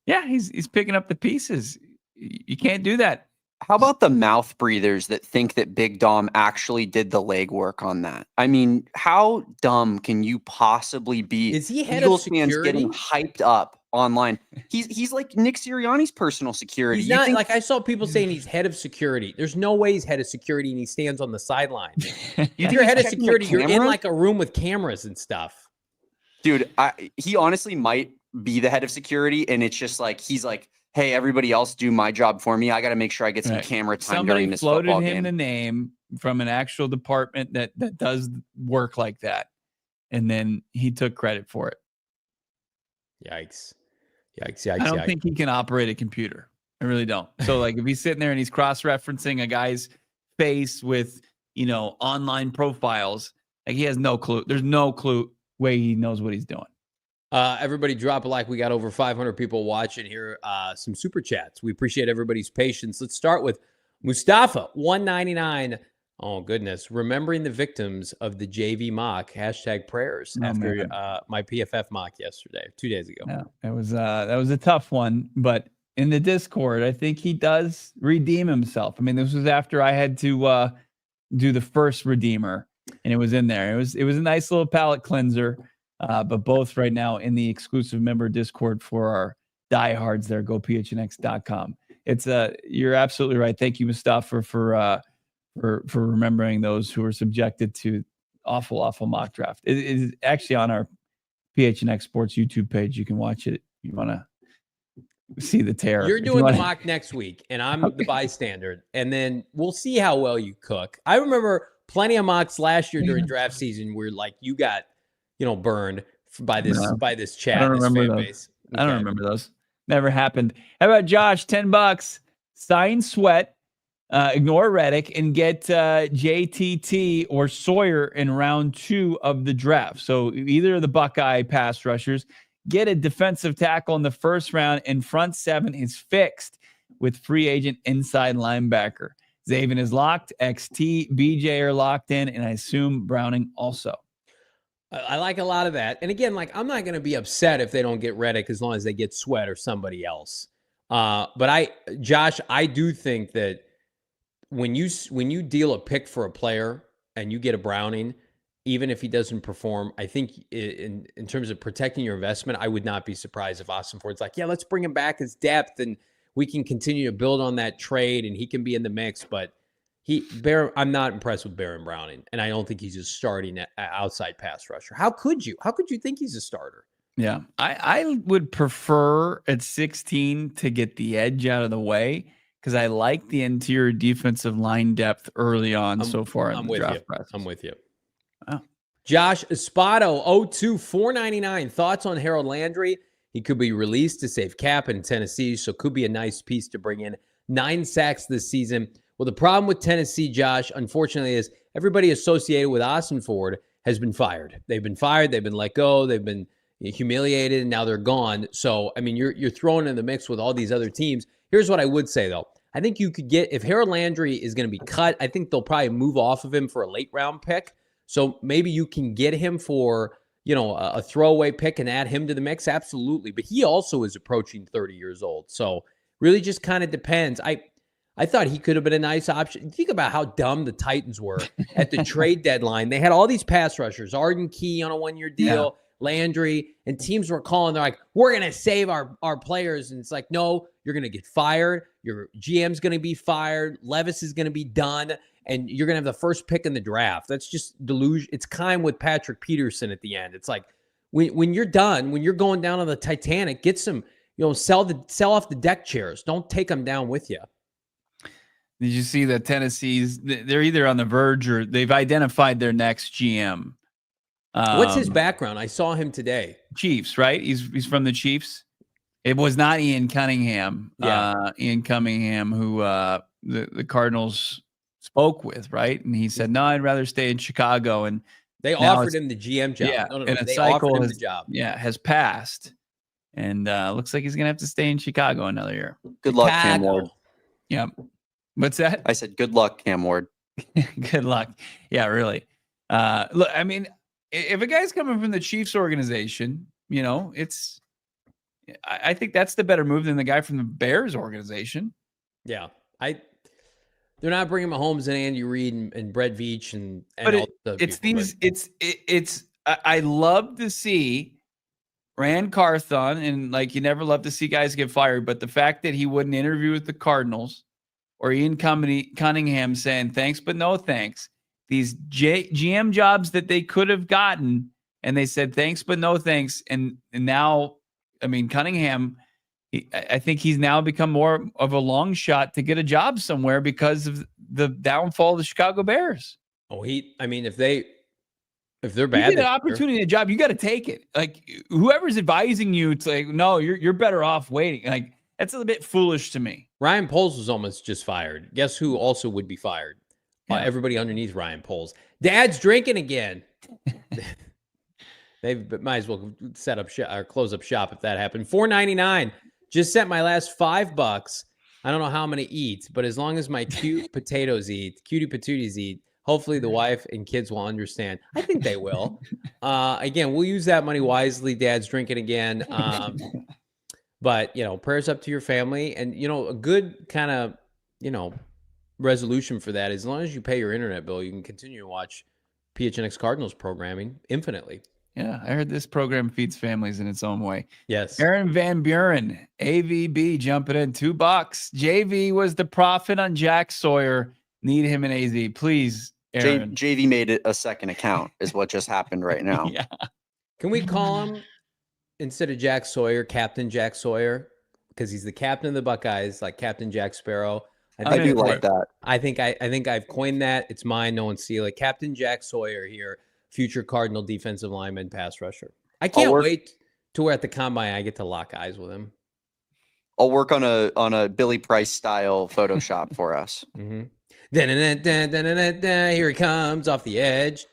Yeah, he's picking up the pieces. You can't do that. How about the mouth breathers that think that Big Dom actually did the legwork on that? I mean, how dumb can you possibly be? Is he head Eagles of security? Fans getting hyped up online. He's like Nick Sirianni's personal security. He's not like I saw people saying he's head of security. There's no way he's head of security and he stands on the sideline. If you're head of security, you're in like a room with cameras and stuff. Dude, he honestly might be the head of security, and it's just like he's like, hey, everybody else do my job for me. I got to make sure I get some camera time during this football game. Somebody floated him the name from an actual department that does work like that, and then he took credit for it. Yikes. I don't think he can operate a computer. I really don't. So like if he's sitting there and he's cross-referencing a guy's face with, online profiles, like he has no clue. There's no clue way he knows what he's doing. Everybody drop a like. We got over 500 people watching here. Some super chats. We appreciate everybody's patience. Let's start with Mustafa, 199. Oh, goodness. Remembering the victims of the JV mock, #prayers after my PFF mock yesterday, 2 days ago. Yeah, that was a tough one. But in the Discord, I think he does redeem himself. I mean, this was after I had to do the first Redeemer, and it was in there. It was a nice little palate cleanser. But both right now in the exclusive member Discord for our diehards there. Go PHNX.com. It's you're absolutely right. Thank you, Mustafa, for remembering those who were subjected to awful mock draft. It is actually on our PHNX Sports YouTube page. You can watch it. You want to see the terror. You're doing the mock next week, and I'm the bystander, and then we'll see how well you cook. I remember plenty of mocks last year during draft season where like you got burned by No, this I chat don't and this remember fan those. base. I don't Okay. remember those. Never happened. How about Josh? $10. Sign Sweat. Ignore Reddick and get JTT or Sawyer in round 2 of the draft. So either of the Buckeye pass rushers, get a defensive tackle in the first round, and front 7 is fixed with free agent inside linebacker. Zaven is locked. XT, BJ are locked in, and I assume Browning also. I like a lot of that. And again, like, I'm not going to be upset if they don't get Reddick as long as they get Sweat or somebody else. But Josh, I do think that when you deal a pick for a player and you get a Browning, even if he doesn't perform, I think in terms of protecting your investment, I would not be surprised if Ossenfort's like, yeah, let's bring him back as depth and we can continue to build on that trade and he can be in the mix. But I'm not impressed with Baron Browning, and I don't think he's a starting outside pass rusher. How could you think he's a starter? Yeah, I would prefer at 16 to get the edge out of the way, because I like the interior defensive line depth early on so far in the draft process. I'm with you. Oh. Josh Espada, 02-499. Thoughts on Harold Landry? He could be released to save cap in Tennessee, so could be a nice piece to bring in. 9 sacks this season. Well, the problem with Tennessee, Josh, unfortunately, is everybody associated with Ossenfort has been fired. They've been fired. They've been let go. They've been humiliated, and now they're gone. So, I mean, you're thrown in the mix with all these other teams. Here's what I would say, though. I think you could get, if Harold Landry is going to be cut, I think they'll probably move off of him for a late round pick. So maybe you can get him for, a throwaway pick and add him to the mix. Absolutely. But he also is approaching 30 years old. So really just kind of depends. I thought he could have been a nice option. Think about how dumb the Titans were at the trade deadline. They had all these pass rushers, Arden Key on a 1-year deal, Landry, and teams were calling. They're like, we're going to save our players. And it's like, no, you're going to get fired. Your GM's going to be fired. Levis is going to be done. And you're going to have the first pick in the draft. That's just delusion. It's Keim with Patrick Peterson at the end. It's like, when you're done, when you're going down on the Titanic, get some, sell off the deck chairs. Don't take them down with you. Did you see that Tennessee's, they're either on the verge or they've identified their next GM. What's his background? I saw him today. Chiefs, right? He's from the Chiefs. It was not Ian Cunningham. Yeah. Ian Cunningham, who the Cardinals spoke with, right? And he said, no, I'd rather stay in Chicago. And they offered him the GM job. Yeah, no. And They offered him the job. Yeah, has passed. And looks like he's going to have to stay in Chicago another year. Good luck, Cam Ward. Yeah. What's that? I said, good luck, Cam Ward. Good luck. Yeah, really. Look, I mean, if a guy's coming from the Chiefs organization, I think that's the better move than the guy from the Bears organization. Yeah. They're not bringing Mahomes and Andy Reid and Brett Veach and but all the it's people, these I love to see Rand Carthon, and like, you never love to see guys get fired, but the fact that he wouldn't interview with the Cardinals, or Ian Cunningham saying thanks but no thanks, these GM jobs that they could have gotten, and they said thanks but no thanks, and now, I mean, Cunningham, I think he's now become more of a long shot to get a job somewhere because of the downfall of the Chicago Bears. Oh, if they're bad, you get an opportunity, a job, you got to take it. Like, whoever's advising you, it's like, no, you're better off waiting. Like, that's a bit foolish to me. Ryan Poles was almost just fired. Guess who also would be fired? Yeah. Everybody underneath Ryan Poles. Dad's drinking again. They might as well set up or close up shop if that happened. $4.99. Just sent my last $5. I don't know how I'm going to eat, but as long as my cute potatoes eat, cutie patooties eat, hopefully the wife and kids will understand. I think they will. Again, we'll use that money wisely. Dad's drinking again. But, prayers up to your family. And, a good kind of, resolution for that is, as long as you pay your internet bill, you can continue to watch PHNX Cardinals programming infinitely. Yeah, I heard this program feeds families in its own way. Yes. Aaron Van Buren, AVB, jumping in $2. JV was the profit on Jack Sawyer. Need him in AZ. Please, Aaron. JV made it a second account is what just happened right now. Yeah. Can we call him, instead of Jack Sawyer, Captain Jack Sawyer? Because he's the captain of the Buckeyes, like Captain Jack Sparrow. I do like that. I think I've coined that. It's mine. No one steal it. Captain Jack Sawyer here. future Cardinal defensive lineman, pass rusher. I can't wait to where at the combine I get to lock eyes with him. I'll work on a Billy Price style Photoshop for us. Mm-hmm. Here he comes off the edge.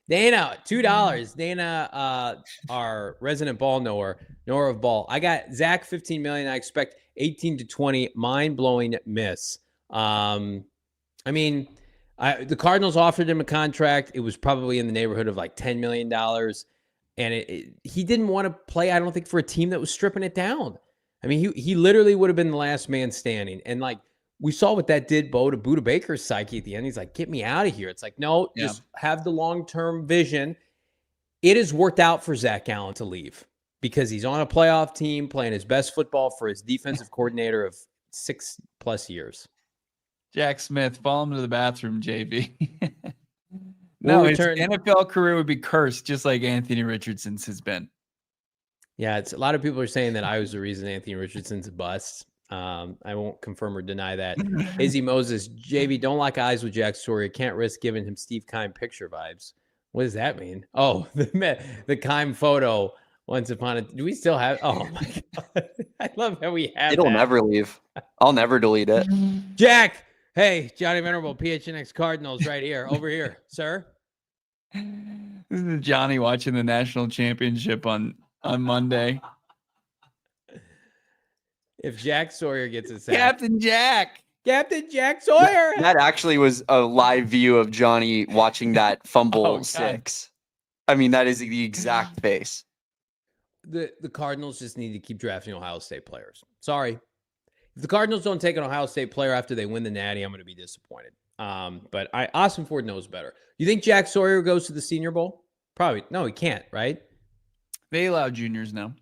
Dana, $2. Dana, our resident ball knower of ball. I got Zach $15 million. I expect 18 to 20. Mind blowing miss. I mean, the Cardinals offered him a contract. It was probably in the neighborhood of like $10 million, and he didn't want to play. I don't think for a team that was stripping it down. I mean, he literally would have been the last man standing, and like. We saw what that did, Bo, to Budda Baker's psyche at the end. He's like, get me out of here. It's like, no, just have the long-term vision. It has worked out for Zach Allen to leave because he's on a playoff team playing his best football for his defensive coordinator of 6+ years. Jack Smith, follow him to the bathroom, JB. No, his NFL career would be cursed just like Anthony Richardson's has been. Yeah, it's a lot of people are saying that I was the reason Anthony Richardson's a bust. I won't confirm or deny that. Izzy Moses, JV, don't lock eyes with Jack Sawyer. Can't risk giving him Steve Keim picture vibes. What does that mean? Oh, the Keim photo. Once upon a, do we still have? Oh my god, I love how we have. It'll never leave. I'll never delete it. Jack, hey, Johnny Venerable, PHNX Cardinals, right here, over here, sir. This is Johnny watching the national championship on Monday. If Jack Sawyer gets a sack. Captain Jack Sawyer. That actually was a live view of Johnny watching that fumble 6. I mean, that is the exact face. The Cardinals just need to keep drafting Ohio State players. Sorry. If the Cardinals don't take an Ohio State player after they win the Natty, I'm going to be disappointed. But Ossenfort knows better. You think Jack Sawyer goes to the Senior Bowl? Probably. No, he can't, right? They allow juniors now.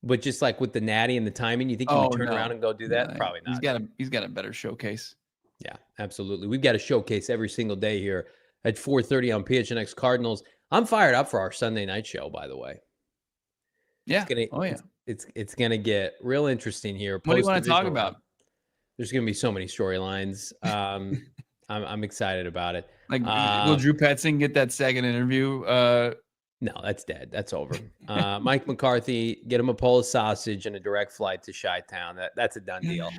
But just like with the Natty and the timing, you think he would turn around and go do that? No, Probably not. He's got a better showcase. Yeah, absolutely. We've got a showcase every single day here at 4:30 on PHNX Cardinals. I'm fired up for our Sunday night show, by the way. Yeah. It's gonna get real interesting here. What do you want to talk about? There's gonna be so many storylines. I'm excited about it. Like, will Drew Petzing get that second interview? No, that's dead. That's over. Mike McCarthy, get him a Polish sausage and a direct flight to Chi-Town. That's a done deal.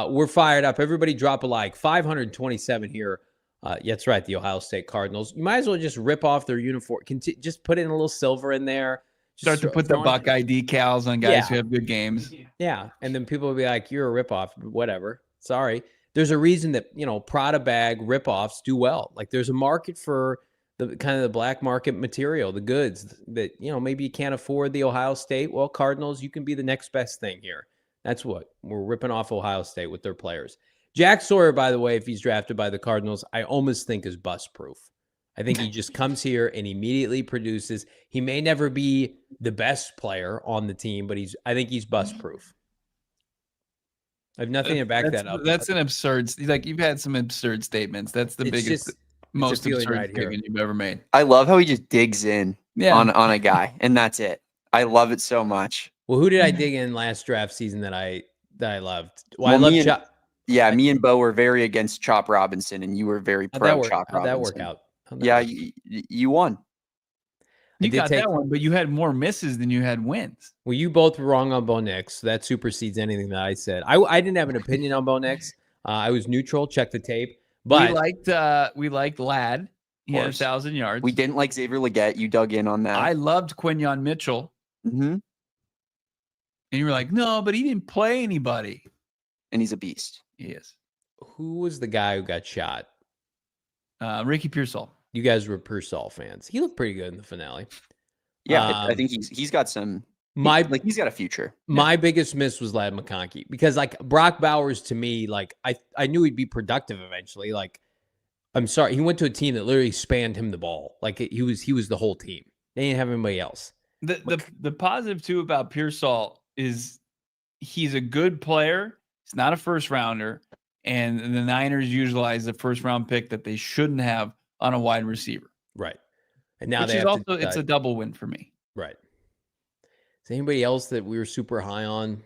We're fired up. Everybody drop a like. 527 here. Yeah, that's right. The Ohio State Cardinals. You might as well just rip off their uniform. Just put in a little silver in there. Start to put the Buckeye decals on guys who have good games. Yeah, and then people will be like, you're a ripoff. Whatever. Sorry. There's a reason that, Prada bag ripoffs do well. Like there's a market for the kind of the black market material, the goods that, maybe you can't afford the Ohio State. Well, Cardinals, you can be the next best thing here. That's what we're ripping off Ohio State with their players. Jack Sawyer, by the way, if he's drafted by the Cardinals, I almost think is bust proof. I think he just comes here and immediately produces. He may never be the best player on the team, but I think he's bust proof. I have nothing to back that up. That's an absurd. Like you've had some absurd statements. That's the biggest. Most absurd statement you've ever made. I love how he just digs in on a guy, and that's it. I love it so much. Well, who did I dig in last draft season that I loved? Well, I love Chop. Yeah, me and Bo were very against Chop Robinson, and you were very pro Chop Robinson. How'd that work out? Yeah, you won. You got that one, but you had more misses than you had wins. Well, you both were wrong on Bo Nix, so that supersedes anything that I said. I didn't have an opinion on Bo Nix. I was neutral. Check the tape. But we liked Ladd. He had 1,000 yards. We didn't like Xavier Legette. You dug in on that. I loved Quinyon Mitchell. Mm-hmm. And you were like, no, but he didn't play anybody. And he's a beast. He is. Who was the guy who got shot? Ricky Pearsall. You guys were Pearsall fans. He looked pretty good in the finale. Yeah, I think he's got some. He's got a future. My biggest miss was Ladd McConkey because Brock Bowers to me, I knew he'd be productive eventually. I'm sorry, he went to a team that literally spanned him the ball. He was the whole team. They didn't have anybody else. The positive too about Pearsall is he's a good player. He's not a first rounder, and the Niners utilize the first round pick that they shouldn't have on a wide receiver. Right, and now it's a double win for me. Right. Is anybody else that we were super high on?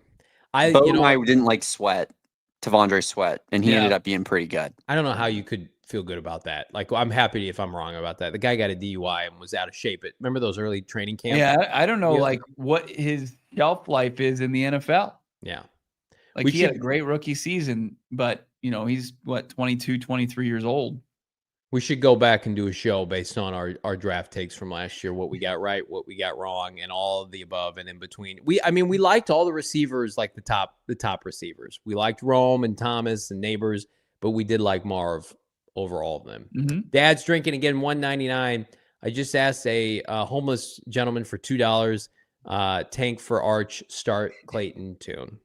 I didn't like Tavondre Sweat, and he ended up being pretty good. I don't know how you could feel good about that. Like, I'm happy if I'm wrong about that. The guy got a DUI and was out of shape. Remember those early training camps? Yeah, I don't know like what his shelf life is in the NFL. Yeah. Like he had a great rookie season, but he's 22, 23 years old. We should go back and do a show based on our draft takes from last year, what we got right, what we got wrong, and all of the above and in between. We liked all the receivers, like the top receivers. We liked Rome and Thomas and Neighbors, but we did like Marv over all of them. Mm-hmm. Dad's drinking again, $1.99. I just asked a homeless gentleman for $2. Tank for Arch, start Clayton tune.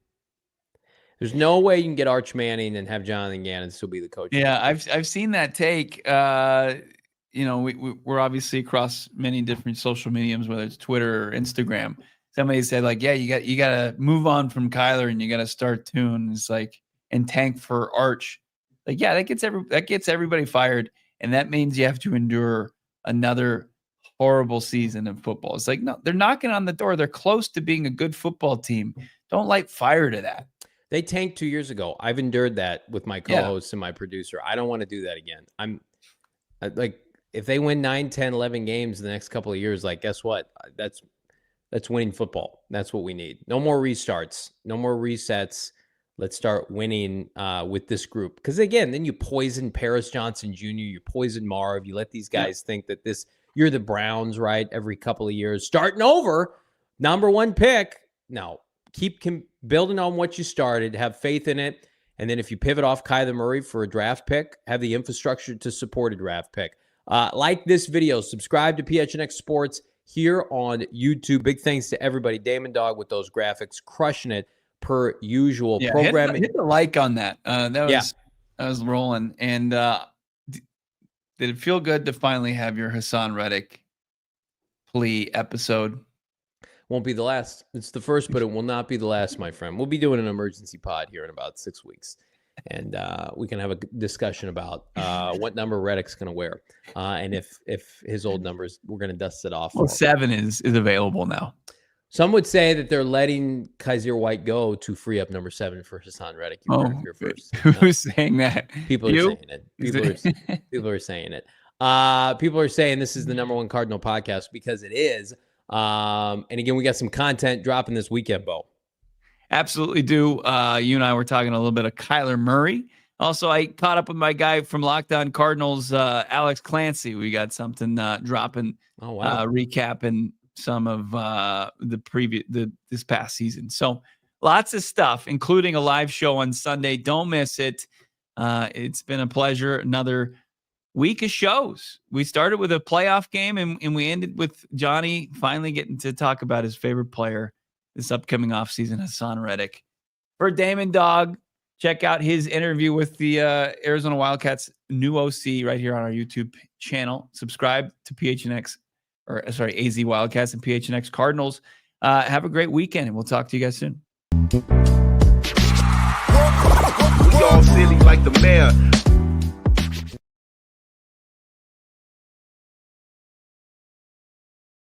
There's no way you can get Arch Manning and have Jonathan Gannon still be the coach. Yeah, I've seen that take. We're obviously across many different social mediums, whether it's Twitter or Instagram. Somebody said like, yeah, you gotta move on from Kyler and you gotta start Tune. It's like, and tank for Arch. Like, yeah, that gets everybody fired, and that means you have to endure another horrible season of football. It's like, no, they're knocking on the door. They're close to being a good football team. Don't light fire to that. They tanked 2 years ago. I've endured that with my co-hosts and my producer. I don't want to do that again. I'm like, if they win 9, 10, 11 games in the next couple of years, like, guess what? That's winning football. That's what we need. No more restarts. No more resets. Let's start winning with this group. Because, again, then you poison Paris Johnson Jr., you poison Marv. You let these guys think that you're the Browns, right, every couple of years. Starting over, number 1 pick. No. Keep building on what you started, have faith in it, and then if you pivot off Kyler Murray for a draft pick, have the infrastructure to support a draft pick. Like this video, subscribe to PHNX Sports here on YouTube. Big thanks to everybody. Damon, Dawg with those graphics, crushing it per usual. Yeah, programming. Hit the like on that. That was rolling. And did it feel good to finally have your Haason Reddick plea episode? Won't be the last. It's the first, but it will not be the last, my friend. We'll be doing an emergency pod here in about 6 weeks. And we can have a discussion about what number Reddick's going to wear. And if his old numbers, we're going to dust it off. Well, 7 is available now. Some would say that they're letting Kaiser White go to free up number 7 for Haason Reddick. You heard it here first. Who's saying that? People are saying it. People are saying it. People are saying this is the number 1 Cardinal podcast because it is. And again, we got some content dropping this weekend, Bo. Absolutely do. You and I were talking a little bit of Kyler Murray. Also, I caught up with my guy from Locked On Cardinals, Alex Clancy. We got something dropping, recapping some of this past season. So lots of stuff, including a live show on Sunday. Don't miss it. It's been a pleasure. Another week of shows. We started with a playoff game and we ended with Johnny finally getting to talk about his favorite player this upcoming offseason, Haason Reddick. For Damon, Dawg, check out his interview with the Arizona Wildcats new OC right here on our YouTube channel. Subscribe to PHNX, AZ Wildcats and PHNX Cardinals. Have a great weekend, and we'll talk to you guys soon. We all silly like the mayor.